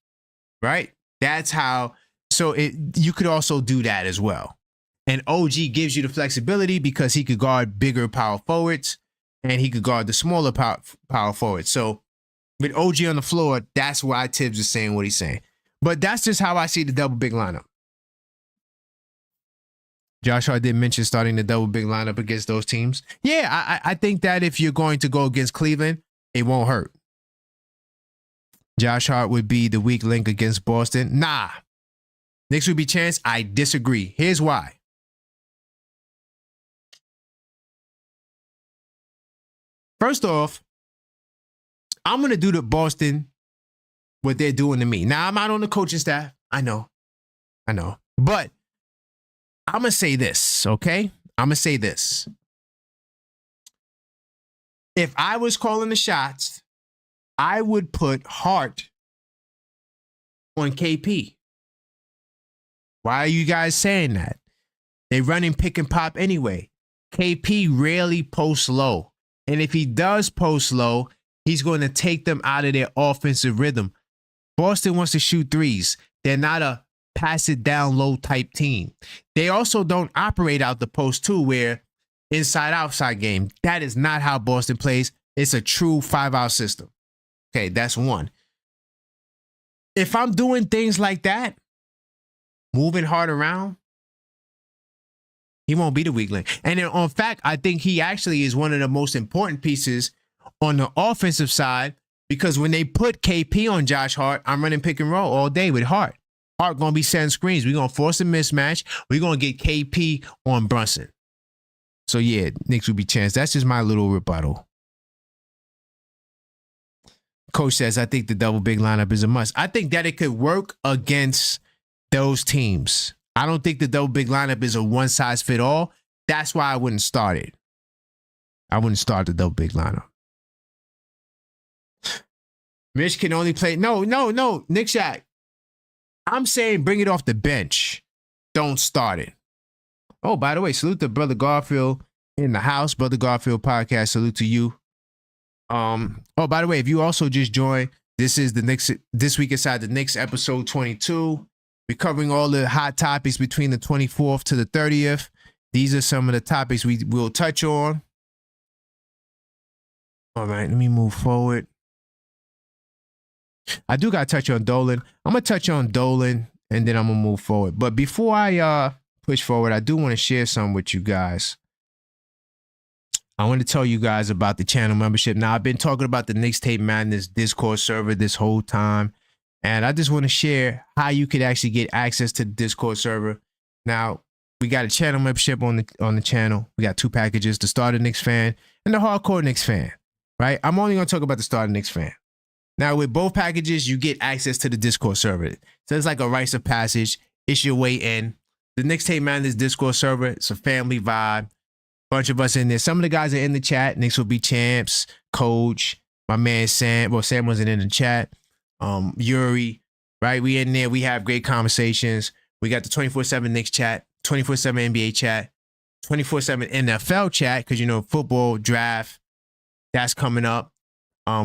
right? That's how. So you could also do that as well. And OG gives you the flexibility because he could guard bigger power forwards and he could guard the smaller power forwards. So with OG on the floor, that's why Tibbs is saying what he's saying. But that's just how I see the double big lineup. Josh Hart did mention starting the double big lineup against those teams. Yeah, I think that if you're going to go against Cleveland, it won't hurt. Josh Hart would be the weak link against Boston. Nah. Knicks would be chance. I disagree. Here's why. First off, I'm going to do to Boston what they're doing to me. Now, I'm not on the coaching staff. I know. But I'm going to say this, okay? I'm going to say this. If I was calling the shots, I would put Hart on KP. Why are you guys saying that? They running pick and pop anyway. KP rarely posts low. And if he does post low, he's going to take them out of their offensive rhythm. Boston wants to shoot threes. They're not a pass it down low type team. They also don't operate out the post too, where inside outside game. That is not how Boston plays. It's a true 5-out system. Okay, that's one. If I'm doing things like that, moving Hart around, he won't be the weak link. And in fact, I think he actually is one of the most important pieces on the offensive side, because when they put KP on Josh Hart, I'm running pick and roll all day with Hart. Hart going to be setting screens. We're going to force a mismatch. We're going to get KP on Brunson. So, yeah, Knicks would be chance. That's just my little rebuttal. Coach says, I think the double big lineup is a must. I think that it could work against those teams. I don't think the double big lineup is a one-size-fit-all. That's why I wouldn't start it. I wouldn't start the double big lineup. Mitch can only play. No. Nick Shack. I'm saying bring it off the bench. Don't start it. Oh, by the way, salute to Brother Garfield in the house. Brother Garfield podcast. Salute to you. Oh, by the way, if you also just joined, this is the Knicks. This week inside the Knicks, episode 22. We're covering all the hot topics between the 24th to the 30th. These are some of the topics we will touch on. All right, let me move forward. I do got to touch on Dolan. I'm going to touch on Dolan, and then I'm going to move forward. But before I push forward, I do want to share some with you guys. I want to tell you guys about the channel membership. Now, I've been talking about the Knicks Tape Madness Discord server this whole time, and I just want to share how you could actually get access to the Discord server. Now, we got a channel membership on the channel. We got 2 packages: the starter Knicks fan and the hardcore Knicks fan. Right? I'm only gonna talk about the starter Knicks fan. Now, with both packages, you get access to the Discord server. So it's like a rites of passage. It's your way in. The Knicks Tape Madness Discord server. It's a family vibe. Bunch of us in there. Some of the guys are in the chat. Knicks will be champs. Coach, my man Sam. Well, Sam wasn't in the chat. Yuri, right? We in there. We have great conversations. We got the 24/7 Knicks chat, 24/7 NBA chat, 24/7 NFL chat, because, you know, football draft, that's coming up.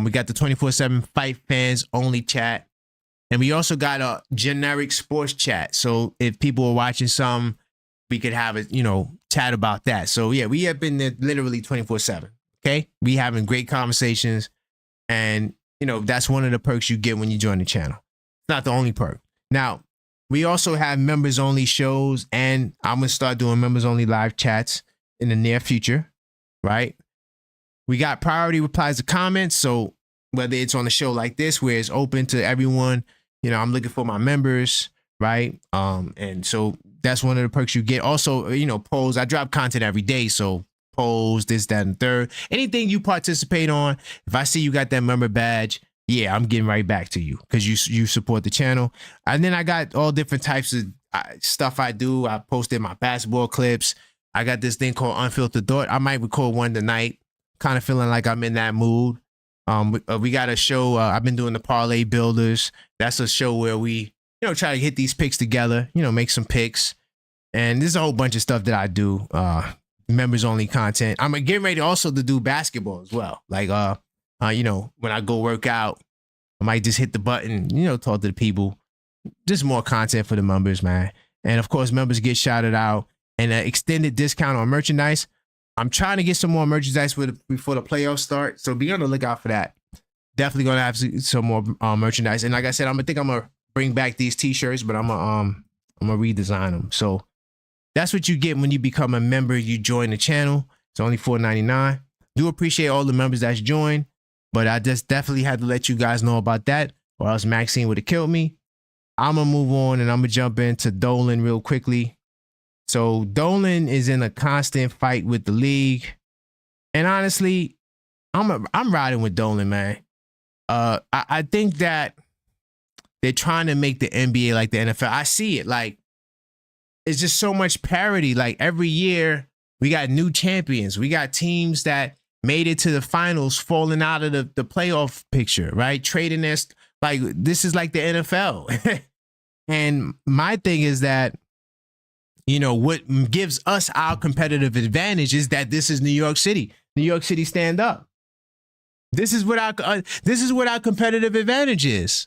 We got the 24/7 fight fans only chat. And we also got a generic sports chat. So if people are watching some, we could have a, you know, chat about that. So yeah, we have been there literally 24/7. Okay. We having great conversations. And, you know, that's one of the perks you get when you join the channel. It's not the only perk. Now, we also have members only shows, and I'm going to start doing members only live chats in the near future. Right. We got priority replies to comments. So whether it's on a show like this, where it's open to everyone, you know, I'm looking for my members, right? And so that's one of the perks you get. Also, you know, polls. I drop content every day. So polls, this, that, and third. Anything you participate on, if I see you got that member badge, yeah, I'm getting right back to you because you support the channel. And then I got all different types of stuff I do. I posted my basketball clips. I got this thing called Unfiltered Thought. I might record one tonight. Kind of feeling like I'm in that mood. We got a show. I've been doing the Parlay Builders. That's a show where we, you know, try to hit these picks together, you know, make some picks. And there's a whole bunch of stuff that I do. Members only content. I'm getting ready also to do basketball as well. Like, you know, when I go work out, I might just hit the button, you know, talk to the people. Just more content for the members, man. And of course, members get shouted out, and an extended discount on merchandise. I'm trying to get some more merchandise before the playoffs start, so be on the lookout for that. Definitely gonna have some more merchandise, and like I said, I'm gonna bring back these T-shirts, but I'm gonna redesign them. So that's what you get when you become a member. You join the channel. It's only $4.99. Do appreciate all the members that's joined, but I just definitely had to let you guys know about that, or else Maxine would have killed me. I'm gonna move on, and I'm gonna jump into Dolan real quickly. So Dolan is in a constant fight with the league, and honestly, I'm riding with Dolan, man. I think that they're trying to make the NBA like the NFL. I see it. Like, it's just so much parity. Like, every year we got new champions. We got teams that made it to the finals falling out of the playoff picture, right? Trading this, like, this is like the NFL. And my thing is that, you know, what gives us our competitive advantage is that this is New York City. New York City, stand up. This is what our competitive advantage is.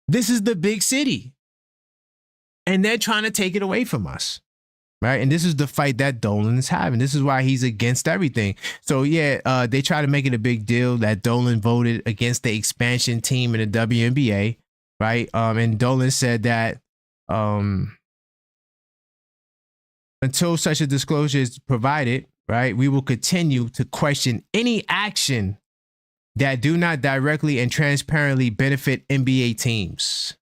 This is the big city, and they're trying to take it away from us, right? And this is the fight that Dolan is having. This is why he's against everything. So yeah, they try to make it a big deal that Dolan voted against the expansion team in the WNBA, right? And Dolan said that until such a disclosure is provided, right, we will continue to question any action that do not directly and transparently benefit NBA teams.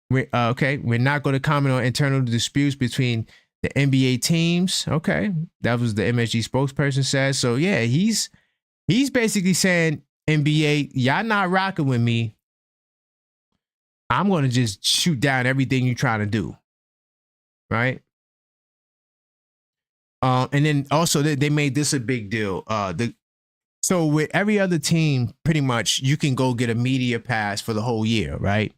We're not going to comment on internal disputes between the NBA teams. Okay, that was the MSG spokesperson said. So yeah, he's basically saying, NBA, y'all not rocking with me. I'm going to just shoot down everything you're trying to do, right? And then also they made this a big deal. So with every other team, pretty much you can go get a media pass for the whole year, right?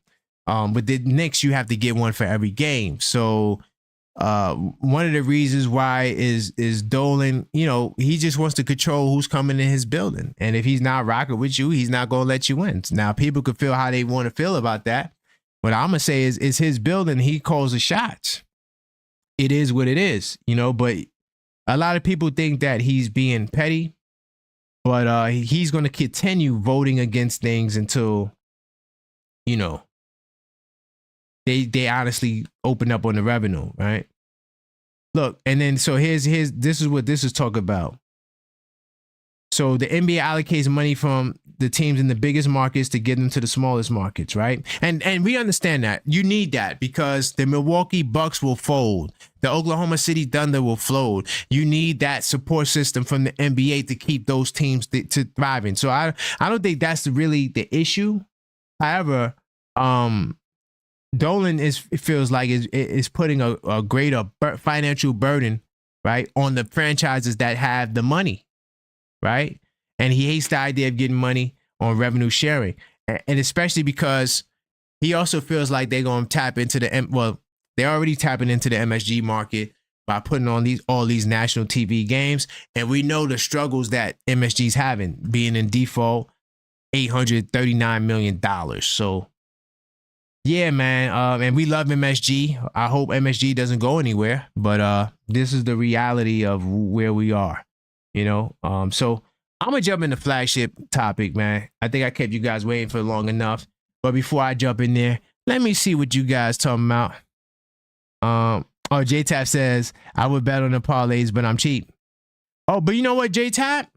With the Knicks, you have to get one for every game. So one of the reasons why is Dolan, you know, he just wants to control who's coming in his building. And if he's not rocking with you, he's not going to let you in. Now, people could feel how they want to feel about that. What I'm going to say is it's his building. He calls the shots. It is what it is, you know, but a lot of people think that he's being petty, but he's going to continue voting against things until, you know, they honestly open up on the revenue, right? Look, and then so here's this is what this is talking about. So the NBA allocates money from the teams in the biggest markets to get them to the smallest markets, right? And we understand that. You need that because the Milwaukee Bucks will fold. The Oklahoma City Thunder will fold. You need that support system from the NBA to keep those teams to thriving. So I don't think that's really the issue. However, Dolan feels like is putting a greater financial burden, right, on the franchises that have the money, right? And he hates the idea of getting money on revenue sharing, and especially because he also feels like they're going to tap into they're already tapping into the MSG market by putting on all these national TV games, and we know the struggles that MSG's having, being in default, $839 million. So. Yeah, man. And we love MSG. I hope MSG doesn't go anywhere, but this is the reality of where we are, you know? So I'm going to jump in the flagship topic, man. I think I kept you guys waiting for long enough. But before I jump in there, let me see what you guys talking about. J-Tap says, I would bet on the parlays, but I'm cheap. Oh, but you know what, J-Tap?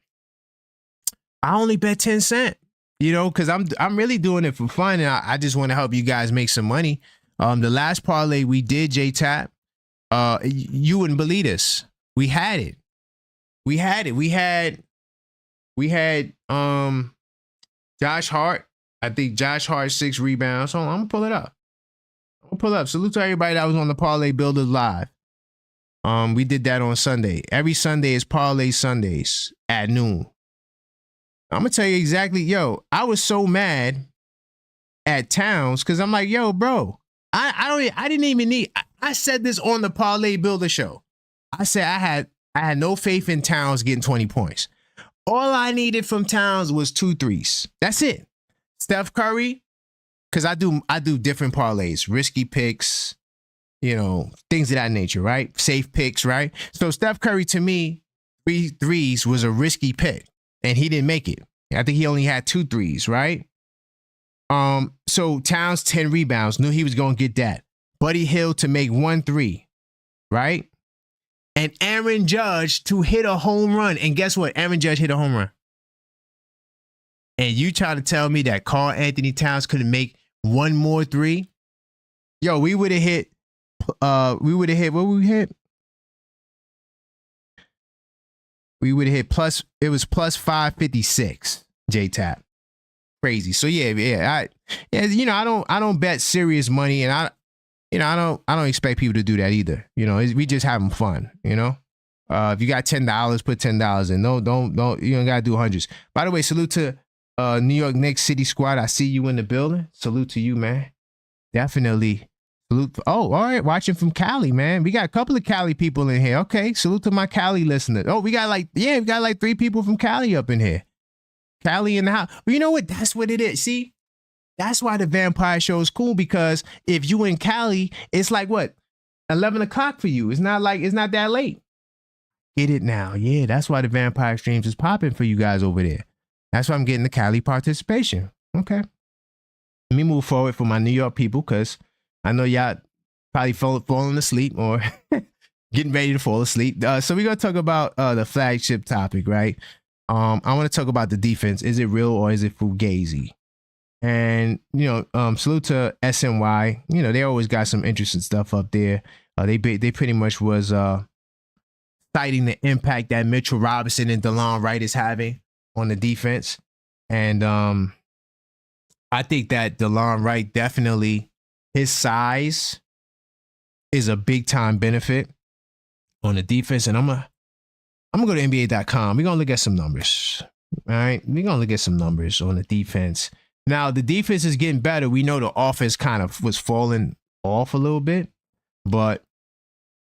I only bet 10 cents. You know, because I'm really doing it for fun, and I just want to help you guys make some money. The last parlay we did, J-Tap, you wouldn't believe this. We had it. We had Josh Hart. I think Josh Hart 6 rebounds. Hold on, I'm gonna pull it up. Salute to everybody that was on the Parlay Builders Live. We did that on Sunday. Every Sunday is Parlay Sundays at noon. I'm gonna tell you exactly, I was so mad at Towns because I'm like, bro, I didn't even need. I said this on the Parlay Builder show. I said I had no faith in Towns getting 20 points. All I needed from Towns was 2 threes. That's it. Steph Curry, because I do different parlays, risky picks, things of that nature, right? Safe picks, right? So Steph Curry to me, 3 threes was a risky pick. And he didn't make it. I think he only had 2 threes, right? So Towns 10 rebounds, knew he was gonna get that. Buddy Hield to make 1 3, right? And Aaron Judge to hit a home run. And guess what? Aaron Judge hit a home run. And you try to tell me that Karl-Anthony Towns couldn't make 1 more 3? We would have hit. What would we hit? We would have hit it was plus 556, J-Tap. Crazy. So I don't bet serious money, and I don't expect people to do that either. We just having fun, If you got $10, put $10 in. No, don't you don't gotta do hundreds. By the way, salute to New York Knicks City Squad. I see you in the building. Salute to you, man. Definitely. Salute. Oh, all right. Watching from Cali, man. We got a couple of Cali people in here. Okay. Salute to my Cali listeners. Oh, we got like 3 people from Cali up in here. Cali in the house. Well, you know what? That's what it is. See, that's why the Vampire Show is cool, because if you in Cali, it's like what? 11 o'clock for you. It's not that late. Get it now. Yeah, that's why the Vampire Streams is popping for you guys over there. That's why I'm getting the Cali participation. Okay. Let me move forward for my New York people, because I know y'all probably falling asleep or getting ready to fall asleep. So we're going to talk about the flagship topic, right? I want to talk about the defense. Is it real or is it Fugazi? And, salute to SNY. They always got some interesting stuff up there. They pretty much was citing the impact that Mitchell Robinson and Dolan Wright is having on the defense. And I think that Dolan Wright definitely, his size is a big time benefit on the defense. And I'm gonna go to NBA.com. We're gonna look at some numbers. All right. We're gonna look at some numbers on the defense. Now, the defense is getting better. We know the offense kind of was falling off a little bit, but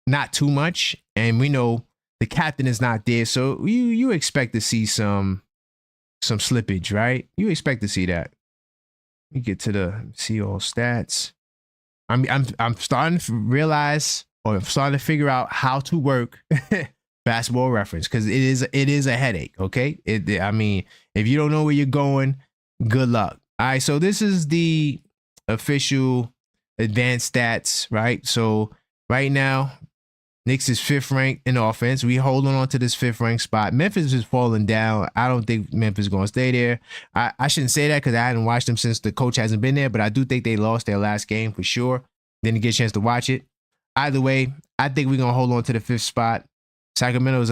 not too much. And we know the captain is not there. So you expect to see some slippage, right? You expect to see that. You get to see all stats. I'm starting to realize, or I'm starting to figure out how to work Basketball Reference, because it is a headache. Okay, if you don't know where you're going, good luck. All right, so this is the official advanced stats, right? So right now, Knicks is 5th ranked in offense. We holding on to this 5th ranked spot. Memphis is falling down. I don't think Memphis is going to stay there. I shouldn't say that because I hadn't watched them since the coach hasn't been there, but I do think they lost their last game for sure. Didn't get a chance to watch it. Either way, I think we're going to hold on to the 5th spot. Sacramento is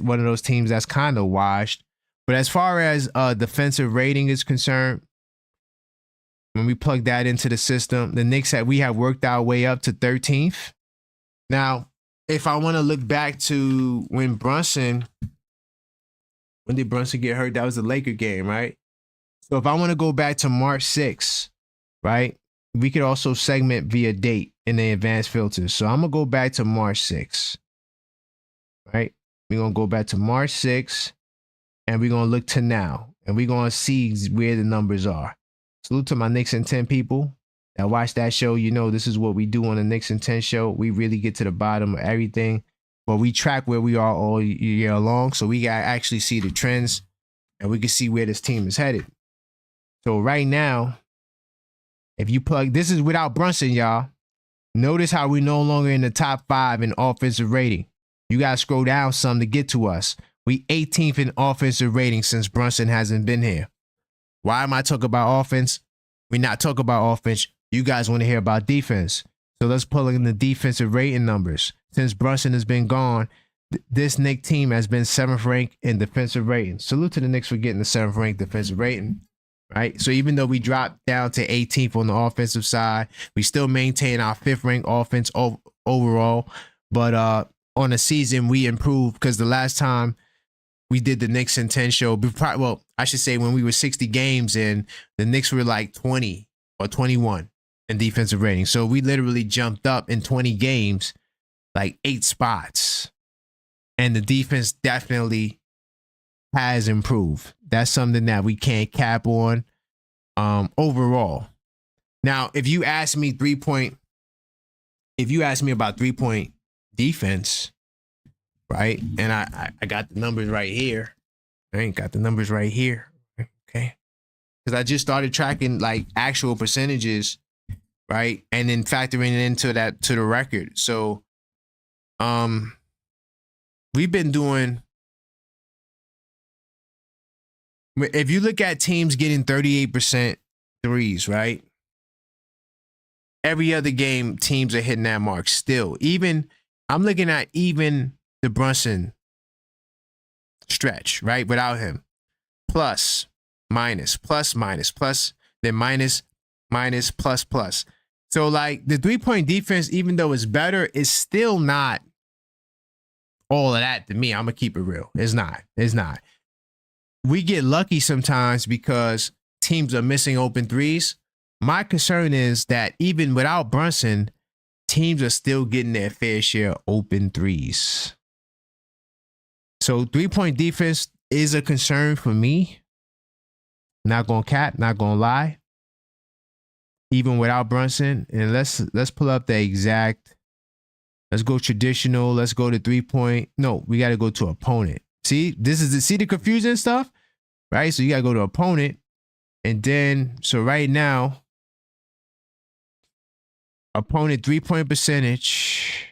one of those teams that's kind of washed. But as far as defensive rating is concerned, when we plug that into the system, the Knicks we have worked our way up to 13th. Now, if I want to look back to when did Brunson get hurt? That was the Laker game, right? So if I want to go back to March 6th, right? We could also segment via date in the advanced filters. So I'm going to go back to March 6th, right? We're going to go back to March 6th and we're going to look to now and we're going to see where the numbers are. Salute to my Knicks and 10 people that watch that show. You know, this is what we do on the Knicks and 10 show. We really get to the bottom of everything, but we track where we are all year long. So we got actually see the trends and we can see where this team is headed. So right now, if you plug, this is without Brunson, y'all. Notice how we're no longer in the top 5 in offensive rating. You got to scroll down some to get to us. We 18th in offensive rating since Brunson hasn't been here. Why am I talking about offense? We're not talking about offense. You guys want to hear about defense. So let's pull in the defensive rating numbers. Since Brunson has been gone, this Knicks team has been 7th ranked in defensive rating. Salute to the Knicks for getting the 7th ranked defensive rating, right? So even though we dropped down to 18th on the offensive side, we still maintain our 5th ranked offense overall. But on the season, we improved because the last time we did the Knicks and 10 show, well, I should say when we were 60 games in, the Knicks were like 20 or 21 in defensive rating. So we literally jumped up in 20 games, like 8 spots. And the defense definitely has improved. That's something that we can't cap on overall. Now, if you ask me about 3-point defense, right? And I got the numbers right here. I ain't got the numbers right here. Okay. Because I just started tracking like actual percentages, right? And then factoring it into that to the record. So we've been doing, if you look at teams getting 38% threes, right? Every other game, teams are hitting that mark still. Even, I'm looking at even the Brunson stretch, right? Without him. Plus, minus, plus, minus, plus, then minus, minus, plus, plus. So like the 3-point defense, even though it's better, is still not all of that to me. I'm going to keep it real. It's not. It's not. We get lucky sometimes because teams are missing open threes. My concern is that even without Brunson, teams are still getting their fair share of open threes. So 3-point defense is a concern for me. Not gonna cap, not gonna lie. Even without Brunson, and let's pull up the exact. Let's go traditional. Let's go to 3-point. No, we got to go to opponent. See the confusing stuff, right? So you got to go to opponent, and then so right now, opponent 3-point percentage.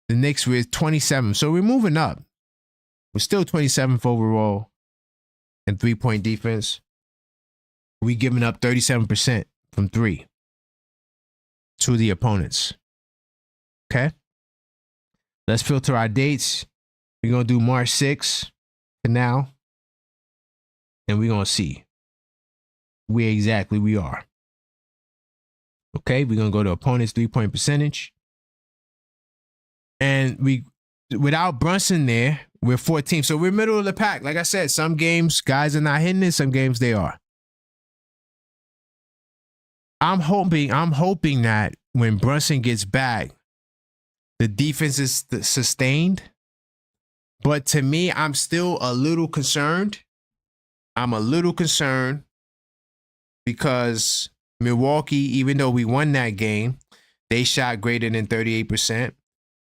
The Knicks with 27. So we're moving up. We're still 27th overall in 3-point defense. We giving up 37% from 3 to the opponents. Okay. Let's filter our dates. We're going to do March 6th to now. And we're going to see where exactly we are. Okay. We're going to go to opponents 3-point percentage. And without Brunson there, we're 14th. So we're middle of the pack. Like I said, some games guys are not hitting it. Some games they are. I'm hoping that when Brunson gets back, the defense is sustained. But to me, I'm still a little concerned. I'm a little concerned because Milwaukee, even though we won that game, they shot greater than 38%.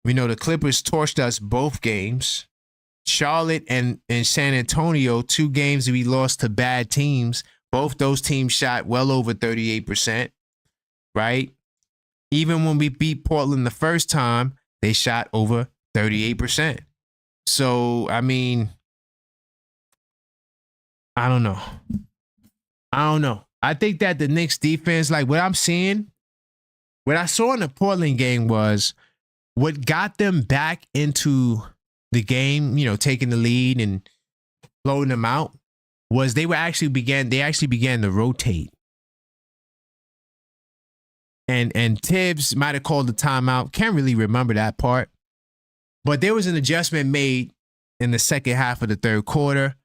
We know the Clippers torched us both games. Charlotte and San Antonio, 2 games we lost to bad teams. Both those teams shot well over 38%, right? Even when we beat Portland the first time, They shot over 38%. So, I mean, I don't know. I think that the Knicks defense, like what I'm seeing, what I saw in the Portland game was what got them back into the game, you know, taking the lead and blowing them out, was they actually began to rotate. And Tibbs might have called the timeout. Can't really remember that part. But there was an adjustment made in the second half of the third quarter,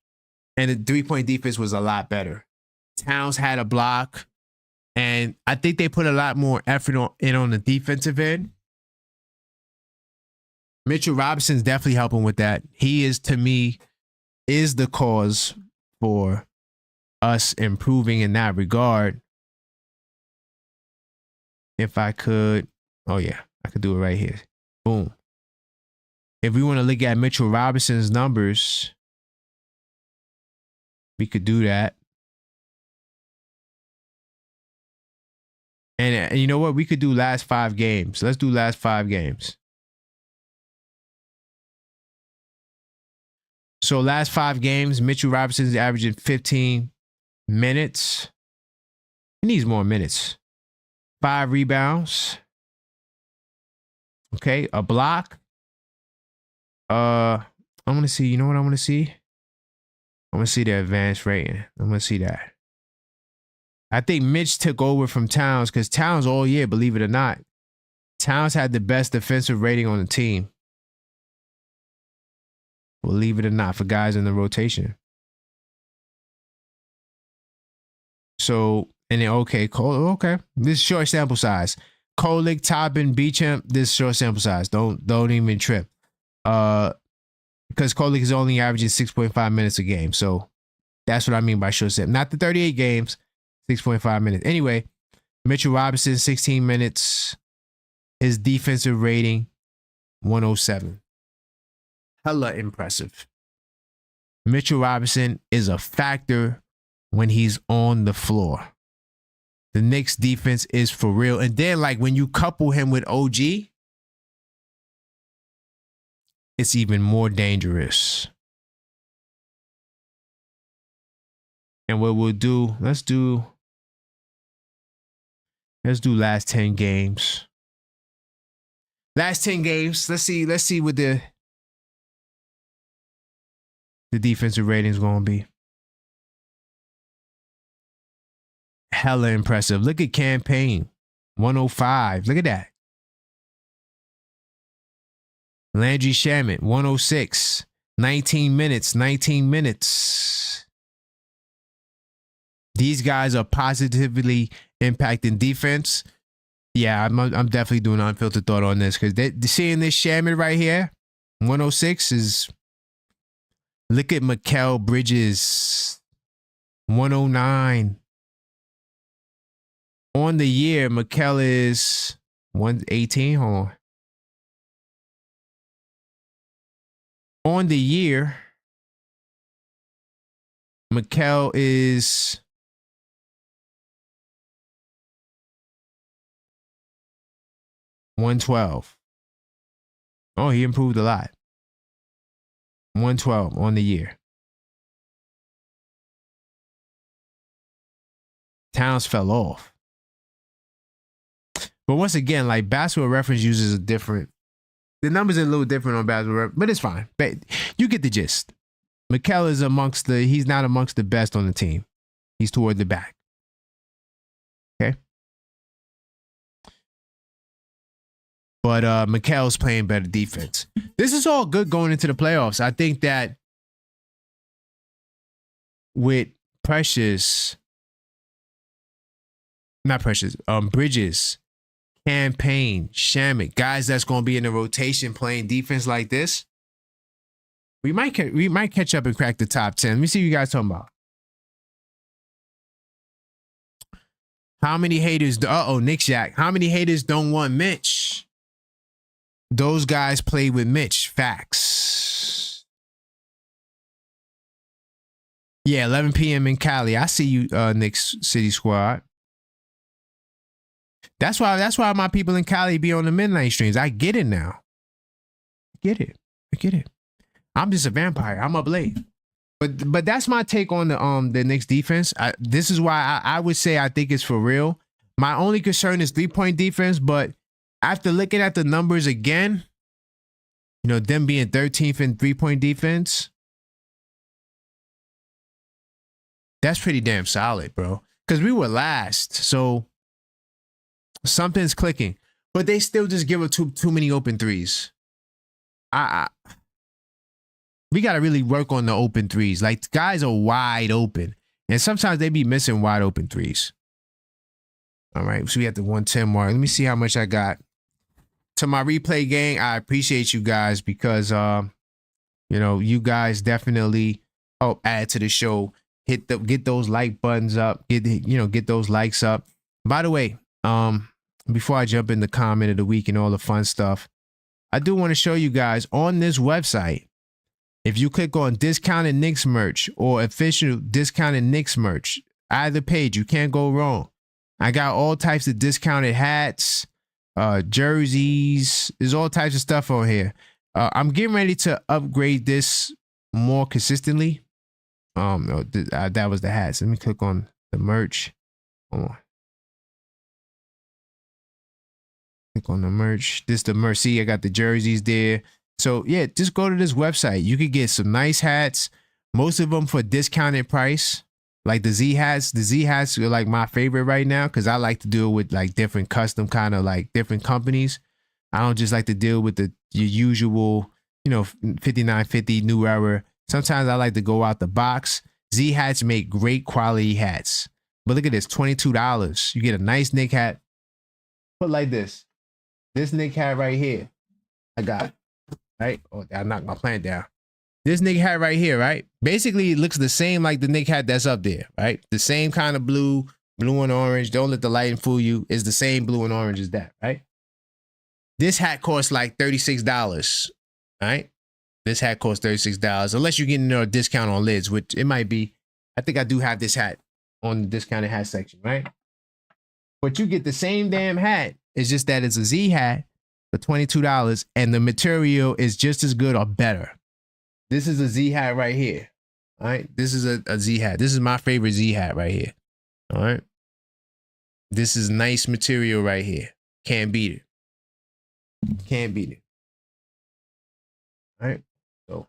and the three-point defense was a lot better. Towns had a block, and I think they put a lot more effort on the defensive end. Mitchell Robinson's definitely helping with that. He is, to me, is the cause for us improving in that regard. If I could, oh yeah, I could do it right here. Boom. If we want to look at Mitchell Robinson's numbers, we could do that. And you know what? We could do last 5 games. Let's do last 5 games. So last 5 games, Mitchell Robinson's averaging 15 minutes. He needs more minutes. 5 rebounds. Okay, a block. I want to see, you know what I want to see? I want to see the advanced rating. I want to see that. I think Mitch took over from Towns because Towns all year, believe it or not, Towns had the best defensive rating on the team. Believe it or not, for guys in the rotation. So, and then, okay, this is short sample size. Kolek, Tobin, Beecham, this is short sample size. Don't even trip. Because Kolek is only averaging 6.5 minutes a game. So that's what I mean by short sample. Not the 38 games, 6.5 minutes. Anyway, Mitchell Robinson, 16 minutes. His defensive rating, 107. Hella impressive. Mitchell Robinson is a factor when he's on the floor. The Knicks defense is for real. And then, like, when you couple him with OG, it's even more dangerous. And what we'll do, let's do last 10 games. Last 10 games. Let's see what the defensive rating is going to be. Hella impressive. Look at campaign. 105. Look at that. Landry Shamet, 106. 19 minutes. These guys are positively impacting defense. Yeah, I'm definitely doing an unfiltered thought on this because seeing this Shamet right here, 106 is. Look at Mikal Bridges, 109. On the year, Mikal is 118. Hold on. On the year, Mikal is 112. Oh, he improved a lot. 112 on the year. Towns fell off. But once again, like Basketball Reference uses a different, the numbers are a little different on Basketball Reference, but it's fine. But you get the gist. Mikal is he's not amongst the best on the team. He's toward the back. Okay. But Mikal's playing better defense. This is all good going into the playoffs. I think that with Bridges, Campaign, Shamet, guys that's going to be in the rotation playing defense like this, we might catch up and crack the top 10. Let me see what you guys talking about. How many haters? Nick Jack. How many haters don't want Mitch? Those guys play with Mitch. Facts. Yeah, 11 p.m. in Cali. I see you, Knicks City Squad. That's why my people in Cali be on the midnight streams. I get it now. Get it. I get it. I'm just a vampire. I'm up late. But that's my take on the Knicks defense. This is why I would say I think it's for real. My only concern is 3-point defense, but after looking at the numbers again, you know, them being 13th in 3-point defense, that's pretty damn solid, bro. Because we were last, so something's clicking. But they still just give up too many open threes. We got to really work on the open threes. Like, guys are wide open. And sometimes they be missing wide open threes. All right, so we at the 110 mark. Let me see how much I got. To my replay gang, I appreciate you guys because, you know, you guys definitely help add to the show. Get those like buttons up. Get those likes up. By the way, before I jump in the comment of the week and all the fun stuff, I do want to show you guys on this website. If you click on discounted Knicks merch or official discounted Knicks merch, either page, you can't go wrong. I got all types of discounted hats, jerseys. There's all types of stuff on here. I'm getting ready to upgrade this more consistently. No, that was the hats. Let me click on the merch. Hold on. Click on the merch. This the merch. See, I got the jerseys there. So yeah, just go to this website. You could get some nice hats. Most of them for discounted price. Like the Z hats. The Z hats are like my favorite right now because I like to deal with like different custom kind of like different companies. I don't just like to deal with your usual, you know, 5950 New Era. Sometimes I like to go out the box. Z hats make great quality hats. But look at this, $22. You get a nice Knick hat. Put like this. This Knick hat right here. I got, right? Oh, I knocked my plant down. This Knick hat right here, right? Basically, it looks the same like the Knick hat that's up there, right? The same kind of blue and orange. Don't let the lighting fool you. It's the same blue and orange as that, right? This hat costs like $36, right? This hat costs $36, unless you're getting a discount on lids, which it might be. I think I do have this hat on the discounted hat section, right? But you get the same damn hat. It's just that it's a Z hat for $22, and the material is just as good or better. This is a Z hat right here. All right. This is a Z hat. This is my favorite Z hat right here. All right. This is nice material right here. Can't beat it. Can't beat it. All right. So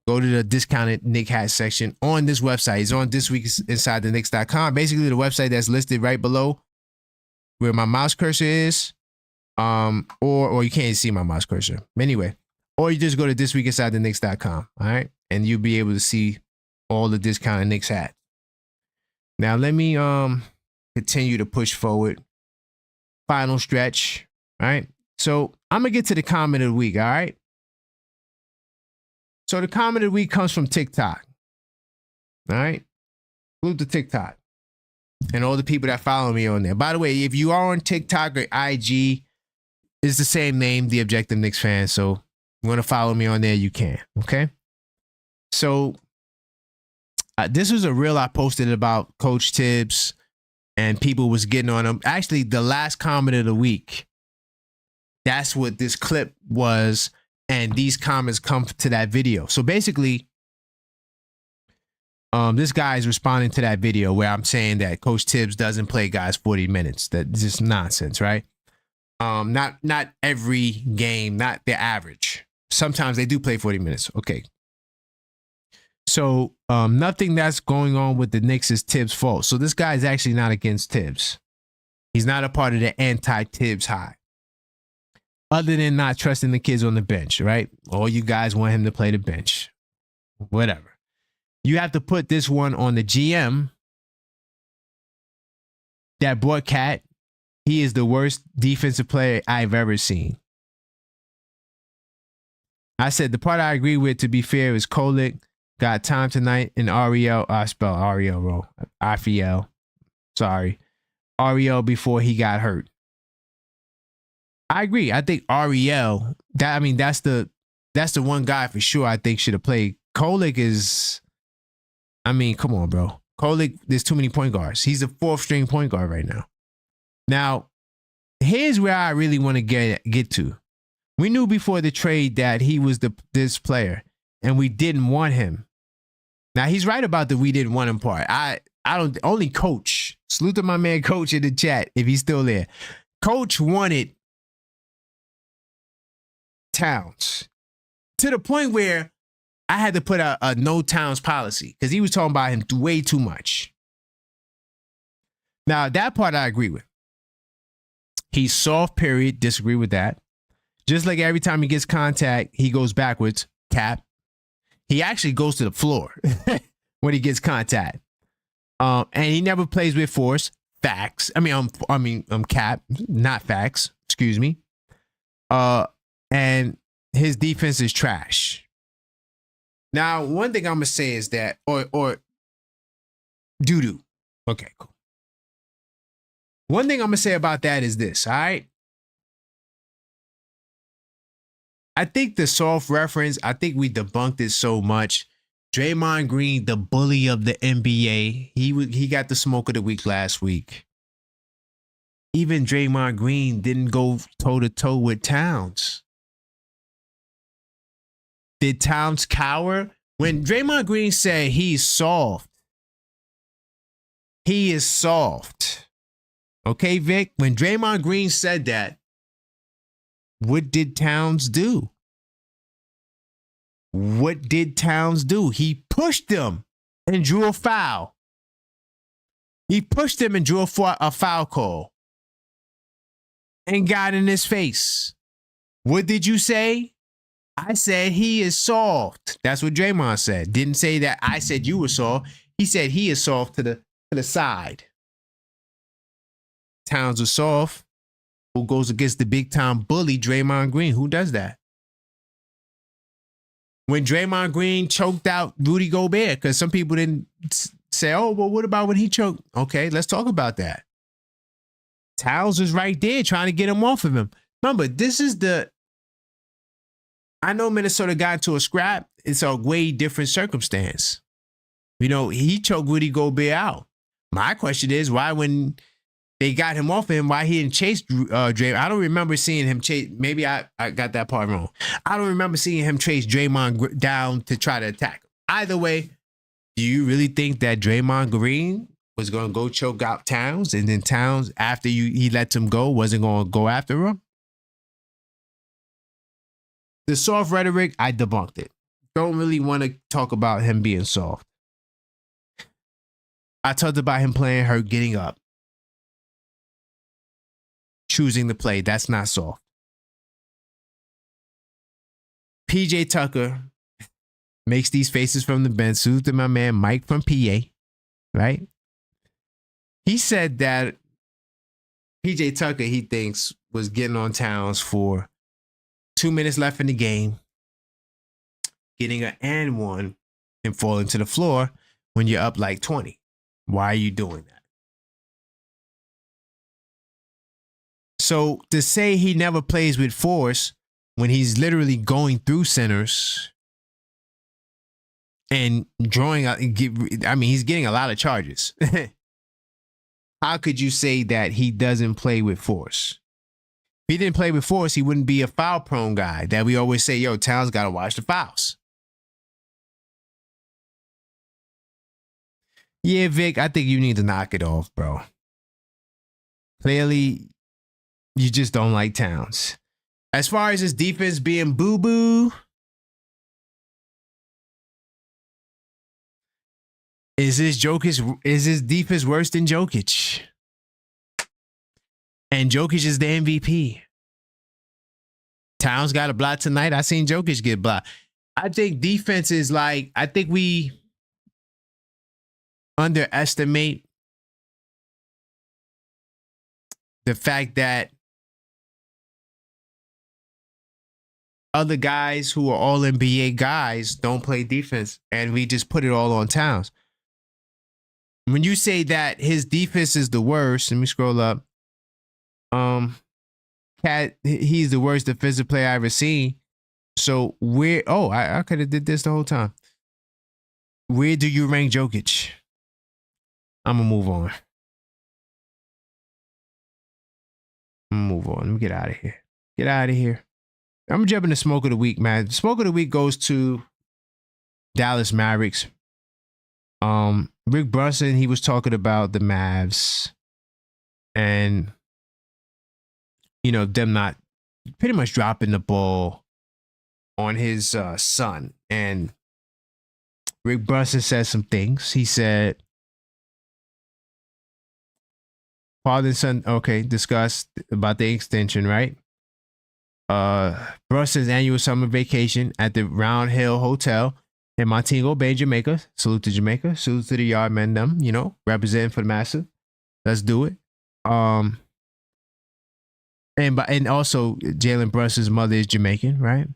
go to the discounted Knick hat section on this website. It's on thisweekinsidetheknicks.com. Basically, the website that's listed right below where my mouse cursor is. Or you can't see my mouse cursor. Anyway. Or you just go to thisweekinsidetheknicks.com, all right? And you'll be able to see all the discounted Knicks hats. Now, let me continue to push forward. Final stretch, all right? So I'm going to get to the comment of the week, all right? So the comment of the week comes from TikTok, all right? Salute to TikTok and all the people that follow me on there. By the way, if you are on TikTok or IG, it's the same name, The Objective Knicks Fan, so you want to follow me on there, you can, okay? So this was a reel I posted about Coach Tibbs, and people was getting on him. Actually, the last comment of the week, that's what this clip was, and these comments come to that video. So basically, this guy is responding to that video where I'm saying that Coach Tibbs doesn't play guys 40 minutes. That's just nonsense, right? Not every game, not the average. Sometimes they do play 40 minutes. Okay. So nothing that's going on with the Knicks is Tibbs' fault. So this guy is actually not against Tibbs. He's not a part of the anti-Tibbs high. Other than not trusting the kids on the bench, right? All you guys want him to play the bench. Whatever. You have to put this one on the GM that brought Cat. He is the worst defensive player I've ever seen. I said the part I agree with, to be fair, is Kolek got time tonight, and Ariel, I spelled Ariel wrong. Ariel, sorry. Ariel before he got hurt. I agree. I think Ariel, that's the one guy for sure I think should have played. Kolek is, come on, bro. Kolek, there's too many point guards. He's the 4th string point guard right now. Now, here's where I really want to get to. We knew before the trade that he was this player, and we didn't want him. Now he's right about the we didn't want him part. I don't only Coach. Salute to my man Coach in the chat if he's still there. Coach wanted Towns to the point where I had to put a no Towns policy because he was talking about him way too much. Now that part I agree with. He's soft, period. Disagree with that. Just like every time he gets contact, he goes backwards. Cap. He actually goes to the floor when he gets contact. And he never plays with force. Facts. Cap, not facts. Excuse me. And his defense is trash. Now, one thing I'm gonna say is that, or doo-doo. Okay, cool. One thing I'm gonna say about that is this, all right? I think the soft reference, I think we debunked it so much. Draymond Green, the bully of the NBA, he got the smoke of the week last week. Even Draymond Green didn't go toe-to-toe with Towns. Did Towns cower? When Draymond Green said he's soft, he is soft. Okay, Vic? When Draymond Green said that, what did Towns do? What did Towns do? He pushed him and drew a foul. He pushed him and drew a foul call and got in his face. What did you say? I said he is soft. That's what Draymond said. Didn't say that I said you were soft. He said he is soft to the side. Towns are soft. Who goes against the big time bully Draymond Green? Who does that? When Draymond Green choked out Rudy Gobert, because some people didn't say, oh, well, what about when he choked? Okay, let's talk about that. Towns was right there trying to get him off of him. Remember, I know Minnesota got into a scrap. It's a way different circumstance. You know, he choked Rudy Gobert out. My question is, why when they got him off of him, why he didn't chase Draymond? I don't remember seeing him chase. Maybe I got that part wrong. I don't remember seeing him chase Draymond down to try to attack him. Either way, do you really think that Draymond Green was going to go choke out Towns, and then Towns, after he let him go, wasn't going to go after him? The soft rhetoric, I debunked it. Don't really want to talk about him being soft. I talked about him playing hurt, getting up, choosing to play. That's not soft. PJ Tucker makes these faces from the bench. Salute to my man Mike from PA, right? He said that PJ Tucker, he thinks, was getting on Towns for 2 minutes left in the game, getting an and one, and falling to the floor when you're up like 20. Why are you doing that? So to say he never plays with force when he's literally going through centers and drawing out, he's getting a lot of charges. How could you say that he doesn't play with force? If he didn't play with force, he wouldn't be a foul-prone guy that we always say, yo, Towns got to watch the fouls. Yeah, Vic, I think you need to knock it off, bro. Clearly, you just don't like Towns. As far as his defense being boo-boo, is his defense worse than Jokic? And Jokic is the MVP. Towns got a block tonight. I seen Jokic get blocked. I think defense is I think we underestimate the fact that other guys who are all NBA guys don't play defense, and we just put it all on Towns. When you say that his defense is the worst, let me scroll up. He's the worst defensive player I ever seen. So I could have did this the whole time. Where do you rank Jokic? I'm gonna move on. Let me get out of here. Get out of here. I'm jumping to smoke of the week, man. Smoke of the week goes to Dallas Mavericks. Rick Brunson, he was talking about the Mavs and, you know, them not pretty much dropping the ball on his son. And Rick Brunson said some things. He said, father and son, okay, discussed about the extension, right? Brunson's annual summer vacation at the Round Hill Hotel in Montego Bay, Jamaica. Salute to Jamaica. Salute to the yard men, them, you know, representing for the massive. Let's do it. And also Jalen Brunson's mother is Jamaican, right?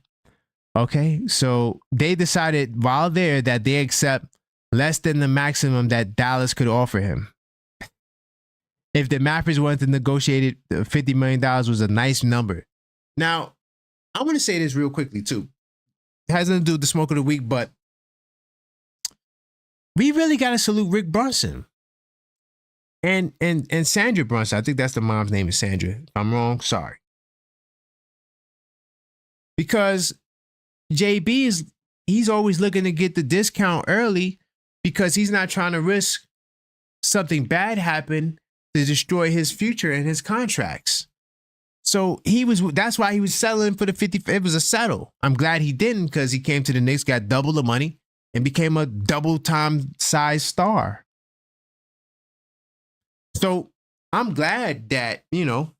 Okay, so they decided while there that they accept less than the maximum that Dallas could offer him. If the Mavericks wanted to negotiate it, $50 million was a nice number. Now, I want to say this real quickly too. It has nothing to do with the smoke of the week, but we really got to salute Rick Brunson and Sandra Brunson. I think that's the mom's name is Sandra. If I'm wrong, sorry. Because JB he's always looking to get the discount early because he's not trying to risk something bad happen to destroy his future and his contracts. So that's why he was settling for the 50. It was a settle. I'm glad he didn't because he came to the Knicks, got double the money, and became a double-time size star. So I'm glad that, you know,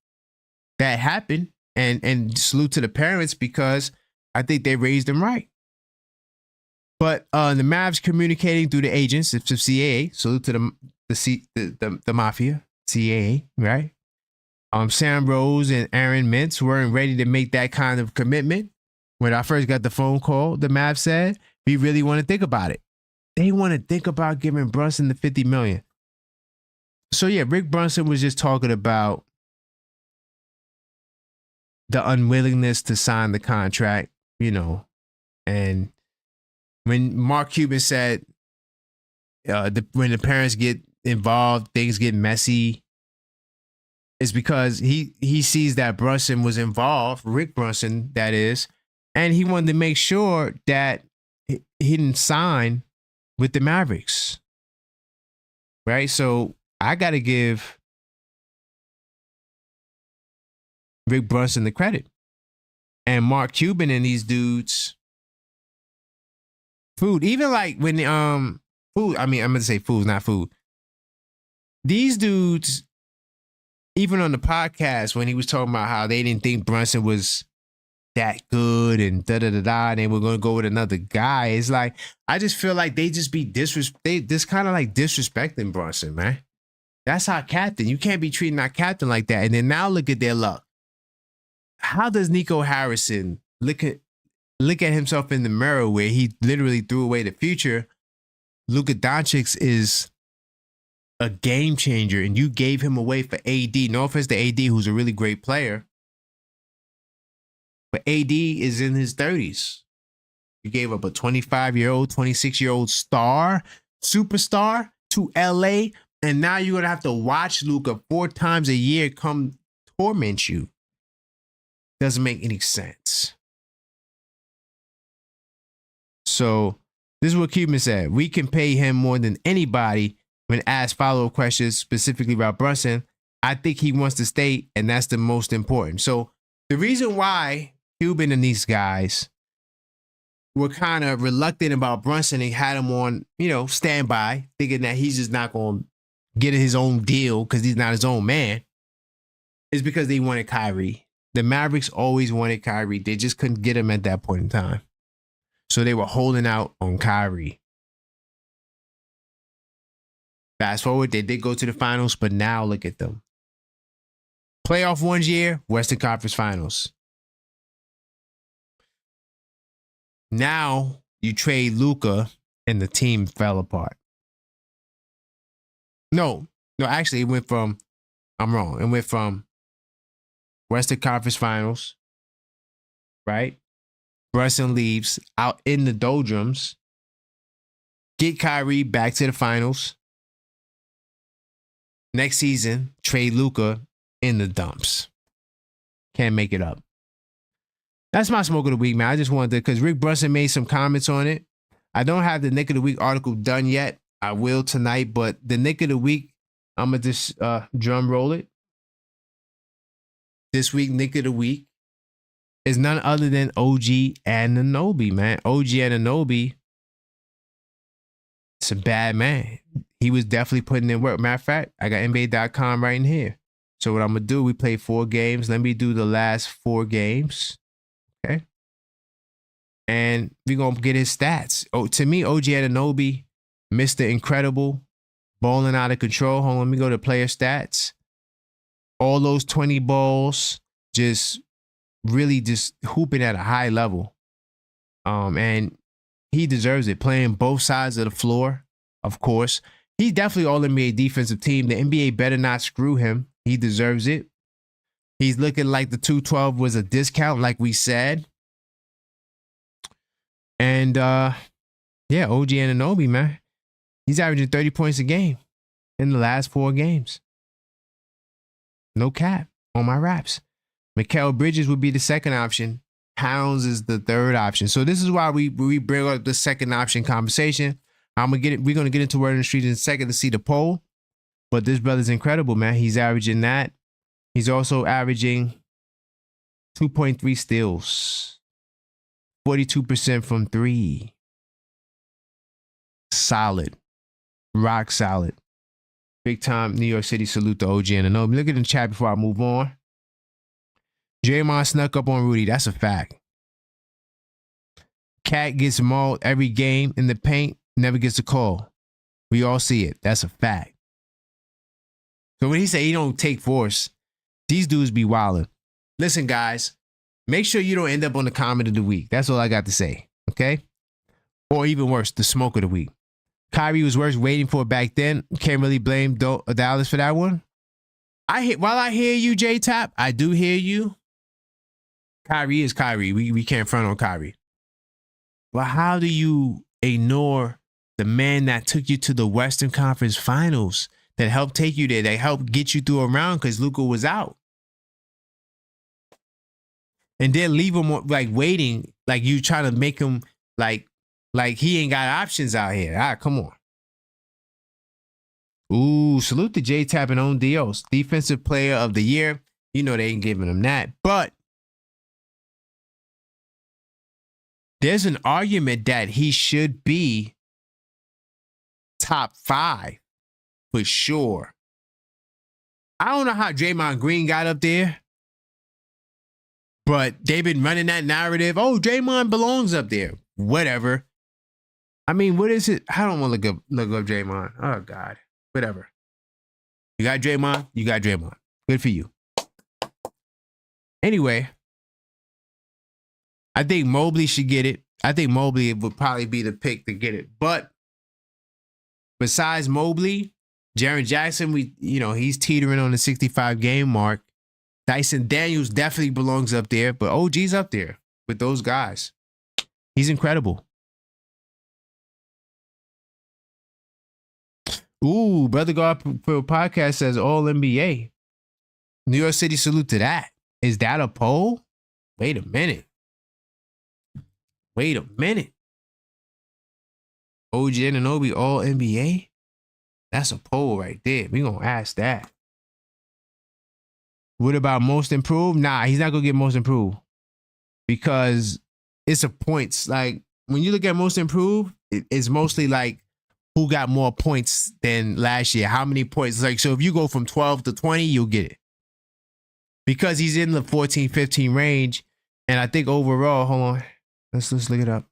that happened and salute to the parents because I think they raised him right. But the Mavs communicating through the agents of CAA, salute to the mafia, CAA, right? Sam Rose and Aaron Mintz weren't ready to make that kind of commitment. When I first got the phone call, the Mavs said, we really want to think about it. They want to think about giving Brunson the $50 million. So yeah, Rick Brunson was just talking about the unwillingness to sign the contract, you know. And when Mark Cuban said, when the parents get involved, things get messy, it's because he sees that Brunson was involved, Rick Brunson, that is, and he wanted to make sure that he didn't sign with the Mavericks. Right? So I got to give Rick Brunson the credit. And Mark Cuban and these dudes, food, even like when food, I mean, I'm going to say food, not food. These dudes, even on the podcast, when he was talking about how they didn't think Brunson was that good and da-da-da-da, and they were going to go with another guy, it's like, I just feel like they just they just kind of like disrespecting Brunson, man. That's our captain. You can't be treating our captain like that. And then now look at their luck. How does Nico Harrison look at himself in the mirror where he literally threw away the future? Luka Doncic is a game changer, and you gave him away for AD. No offense to AD, who's a really great player, but AD is in his 30s. You gave up a 25-year-old, 26-year-old superstar to LA, and now you're gonna have to watch Luka 4 times a year come torment you. Doesn't make any sense. So this is what Cuban said. We can pay him more than anybody. When asked follow-up questions specifically about Brunson, I think he wants to stay, and that's the most important. So the reason why Cuban and these guys were kind of reluctant about Brunson and had him on, you know, standby, thinking that he's just not going to get his own deal because he's not his own man, is because they wanted Kyrie. The Mavericks always wanted Kyrie. They just couldn't get him at that point in time. So they were holding out on Kyrie. Fast forward, they did go to the finals, but now look at them. Playoff 1 year, Western Conference Finals. Now you trade Luka and the team fell apart. No, actually it went from, I'm wrong. It went from Western Conference Finals, right? Brunson leaves out in the doldrums. Get Kyrie back to the finals. Next season, trade Luka in the dumps. Can't make it up. That's my smoke of the week, man. I just wanted to, because Rick Brunson made some comments on it. I don't have the Knick of the Week article done yet. I will tonight, but the Knick of the Week, I'm going to just drum roll it. This week, Knick of the Week is none other than OG Anunoby, man. OG Anunoby, it's a bad man. He was definitely putting in work. Matter of fact, I got NBA.com right in here. So what I'm going to do, we played 4 games. Let me do the last 4 games. Okay. And we're going to get his stats. Oh, to me, OG Anunoby, Mr. Incredible, balling out of control. Hold on, let me go to player stats. All those 20 balls, just really just hooping at a high level. And he deserves it, playing both sides of the floor, of course. He's definitely all-NBA defensive team. The NBA better not screw him. He deserves it. He's looking like the 212 was a discount, like we said. And, yeah, OG Anunoby, man. He's averaging 30 points a game in the last 4 games. No cap on my raps. Mikal Bridges would be the second option. Pounds is the third option. So this is why we bring up the second option conversation. We're gonna get into word in the street in a second to see the poll. But this brother's incredible, man. He's averaging that. He's also averaging 2.3 steals, 42% from 3. Solid, rock solid. Big time New York City salute to OG Anunoby. Look at the chat before I move on. Draymond snuck up on Rudy. That's a fact. Cat gets mauled every game in the paint, never gets a call. We all see it. That's a fact. So when he say he don't take force, these dudes be wilding. Listen, guys, make sure you don't end up on the comment of the week. That's all I got to say, okay? Or even worse, the smoke of the week. Kyrie was worth waiting for it back then. Can't really blame Dallas for that one. While I hear you, J-Top, I do hear you. Kyrie is Kyrie. We can't front on Kyrie. But how do you ignore the man that took you to the Western Conference Finals, that helped take you there, that helped get you through a round because Luka was out? And then leave him like waiting, like you trying to make him like he ain't got options out here. All right, come on. Ooh, salute to J-Tap and On Dios. Defensive player of the year. You know they ain't giving him that. But there's an argument that he should be top 5 for sure. I don't know how Draymond Green got up there, but they've been running that narrative. Oh, Draymond belongs up there. Whatever. I mean, what is it? I don't want to look up Draymond. Oh, God. Whatever. You got Draymond? You got Draymond. Good for you. Anyway, I think Mobley should get it. I think Mobley would probably be the pick to get it. But besides Mobley, Jaren Jackson, he's teetering on the 65 game mark. Dyson Daniels definitely belongs up there, but OG's up there with those guys. He's incredible. Ooh, Brother Garfield Podcast says all NBA. New York City salute to that. Is that a poll? Wait a minute. OG Anunoby all NBA? That's a poll right there. We're going to ask that. What about most improved? Nah, he's not going to get most improved because it's a points. Like when you look at most improved, it's mostly like who got more points than last year. How many points? Like, so if you go from 12 to 20, you'll get it. Because he's in the 14, 15 range. And I think overall, hold on. Let's look it up.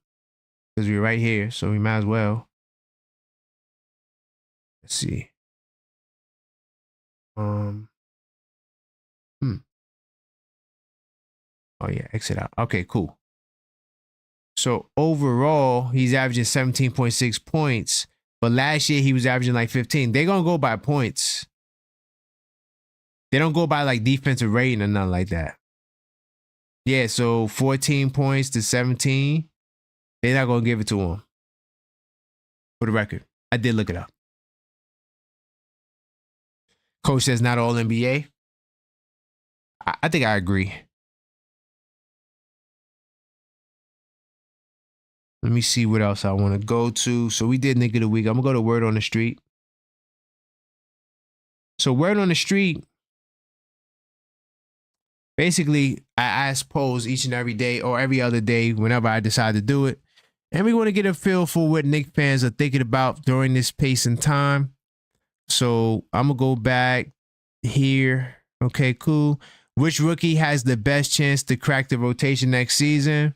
Because we're right here, so we might as well. Let's see. Oh yeah, exit out. Okay, cool. So overall, he's averaging 17.6 points. But last year, he was averaging like 15. They're going to go by points. They don't go by like defensive rating or nothing like that. Yeah, so 14 points to 17. They're not going to give it to him. For the record, I did look it up. Coach says not all NBA. I think I agree. Let me see what else I want to go to. So we did Nick of the Week. I'm going to go to Word on the Street. So Word on the Street, basically, I ask polls each and every day or every other day whenever I decide to do it. And we want to get a feel for what Knicks fans are thinking about during this pace and time. So I'm going to go back here. Okay, cool. Which rookie has the best chance to crack the rotation next season?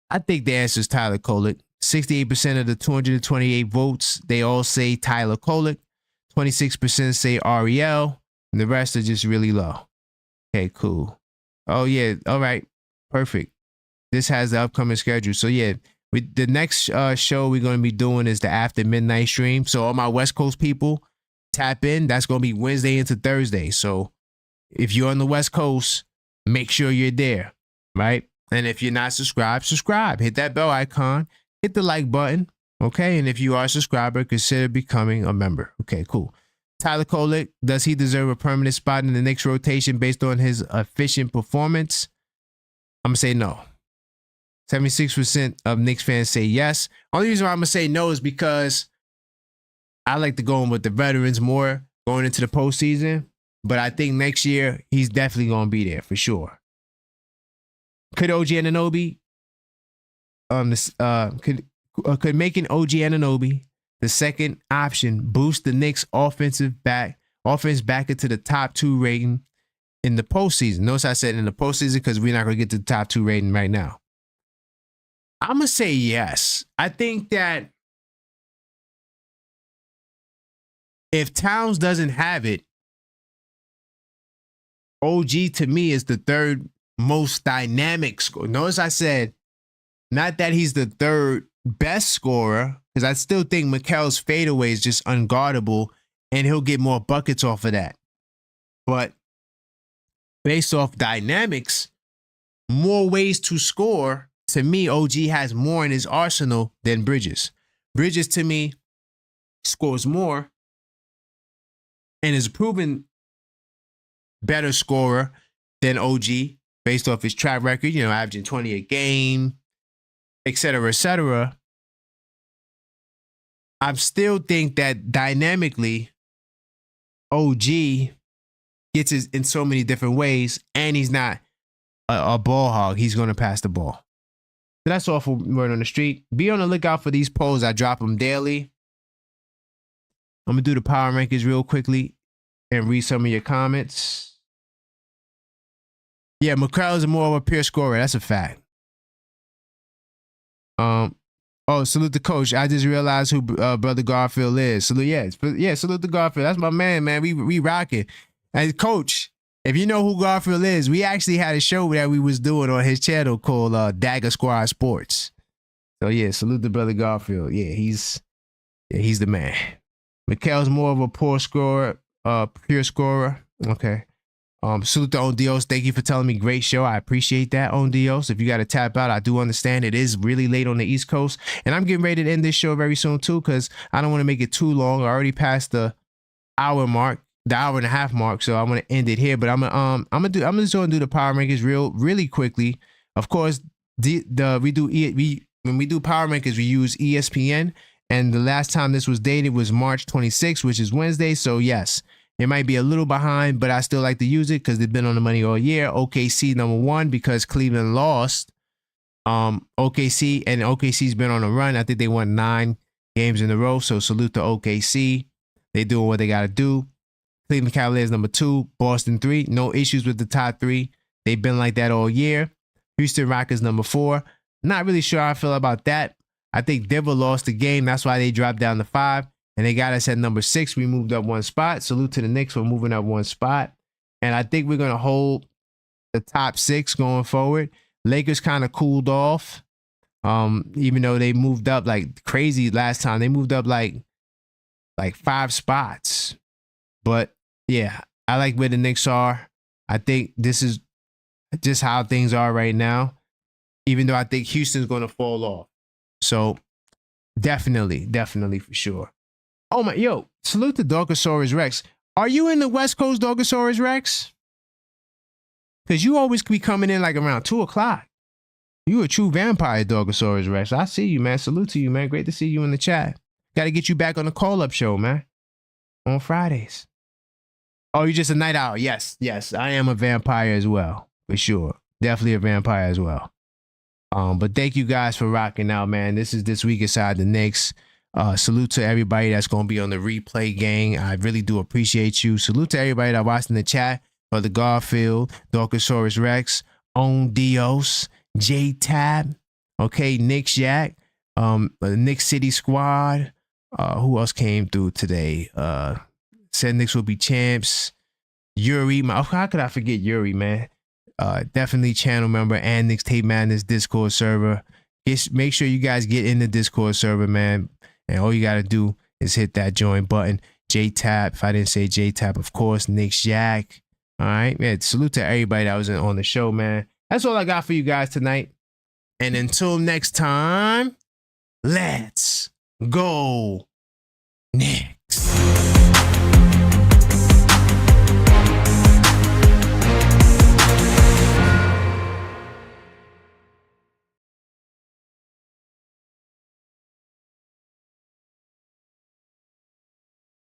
I think the answer is Tyler Kolek. 68% of the 228 votes, they all say Tyler Kolek. 26% say Ariel. And the rest are just really low. Okay, cool. Oh, yeah. All right. Perfect. This has the upcoming schedule. So, yeah, the next show we're going to be doing is the After Midnight stream. So, all my West Coast people, tap in. That's going to be Wednesday into Thursday. So, if you're on the West Coast, make sure you're there, right? And if you're not subscribed, subscribe. Hit that bell icon. Hit the like button, okay? And if you are a subscriber, consider becoming a member. Okay, cool. Tyler Kolek, does he deserve a permanent spot in the Knicks rotation based on his efficient performance? I'm going to say no. 76% of Knicks fans say yes. Only reason why I'm going to say no is because I like to go in with the veterans more going into the postseason. But I think next year, he's definitely going to be there for sure. Could OG Anunoby, could making OG Anunoby the second option boost the Knicks offense back into the top 2 rating in the postseason? Notice I said in the postseason because we're not going to get to the top 2 rating right now. I'm going to say yes. I think that if Towns doesn't have it, OG to me is the third most dynamic scorer. Notice I said not that he's the third best scorer, because I still think Mikal's fadeaway is just unguardable and he'll get more buckets off of that. But based off dynamics, more ways to score, to me, OG has more in his arsenal than Bridges. Bridges, to me, scores more and is a proven better scorer than OG based off his track record, averaging 20 a game, et cetera, et cetera. I still think that dynamically, OG gets it in so many different ways, and he's not a ball hog. He's going to pass the ball. So that's all for Word on the Street. Be on the lookout for these polls. I drop them daily. I'm going to do the power rankings real quickly and read some of your comments. Yeah, McCullar is more of a pure scorer. That's a fact. Oh, salute the coach. I just realized who Brother Garfield is. Salute, salute the Garfield. That's my man, man. We rocking. And coach, if you know who Garfield is, we actually had a show that we was doing on his channel called Dagger Squad Sports. So yeah, salute the Brother Garfield. Yeah, he's the man. Mikal's more of a pure scorer. Okay. Salute to Ondios. Thank you for telling me great show. I appreciate that, Ondios. If you got to tap out, I do understand it is really late on the East Coast. And I'm getting ready to end this show very soon too, because I don't want to make it too long. I already passed the hour mark, the hour and a half mark. So I'm going to end it here. But I'm just going to do the power rankings really quickly. Of course, when we do power rankings, we use ESPN. And the last time this was dated was March 26th, which is Wednesday. So yes, it might be a little behind, but I still like to use it because they've been on the money all year. OKC #1 because Cleveland lost. OKC's been on a run. I think they won 9 games in a row. So salute to OKC. They doing what they got to do. Cleveland Cavaliers #2, Boston 3. No issues with the top 3. They've been like that all year. Houston Rockets #4. Not really sure how I feel about that. I think Denver lost the game. That's why they dropped down to 5. And they got us at #6. We moved up 1 spot. Salute to the Knicks for moving up 1 spot. And I think we're going to hold the top 6 going forward. Lakers kind of cooled off. Even though they moved up like crazy last time. They moved up like 5 spots. But yeah, I like where the Knicks are. I think this is just how things are right now. Even though I think Houston's going to fall off. So definitely for sure. Oh my, salute to Dorkosaurus Rex. Are you in the West Coast, Dorkosaurus Rex? Because you always be coming in like around 2 o'clock. You a true vampire, Dogosaurus Rex. I see you, man. Salute to you, man. Great to see you in the chat. Got to get you back on the call-up show, man. On Fridays. Oh, you just a night owl. Yes, yes. I am a vampire as well. For sure. Definitely a vampire as well. But thank you guys for rocking out, man. This is This Week Inside the Knicks. Salute to everybody that's going to be on the replay gang. I really do appreciate you. Salute to everybody that watched in the chat. Brother Garfield, Dogosaurus Rex, On Dios, J-Tab, okay, Knicks Jack, Knicks City Squad. Who else came through today? Said Knicks will be champs. Yuri, how could I forget Yuri, man? Definitely channel member and Knicks Tape Madness Discord server. Make sure you guys get in the Discord server, man. And all you got to do is hit that join button. J-Tap, if I didn't say J-Tap, of course, Knicks Jack. All right, man. Salute to everybody that was on the show, man. That's all I got for you guys tonight. And until next time, let's go, Knicks.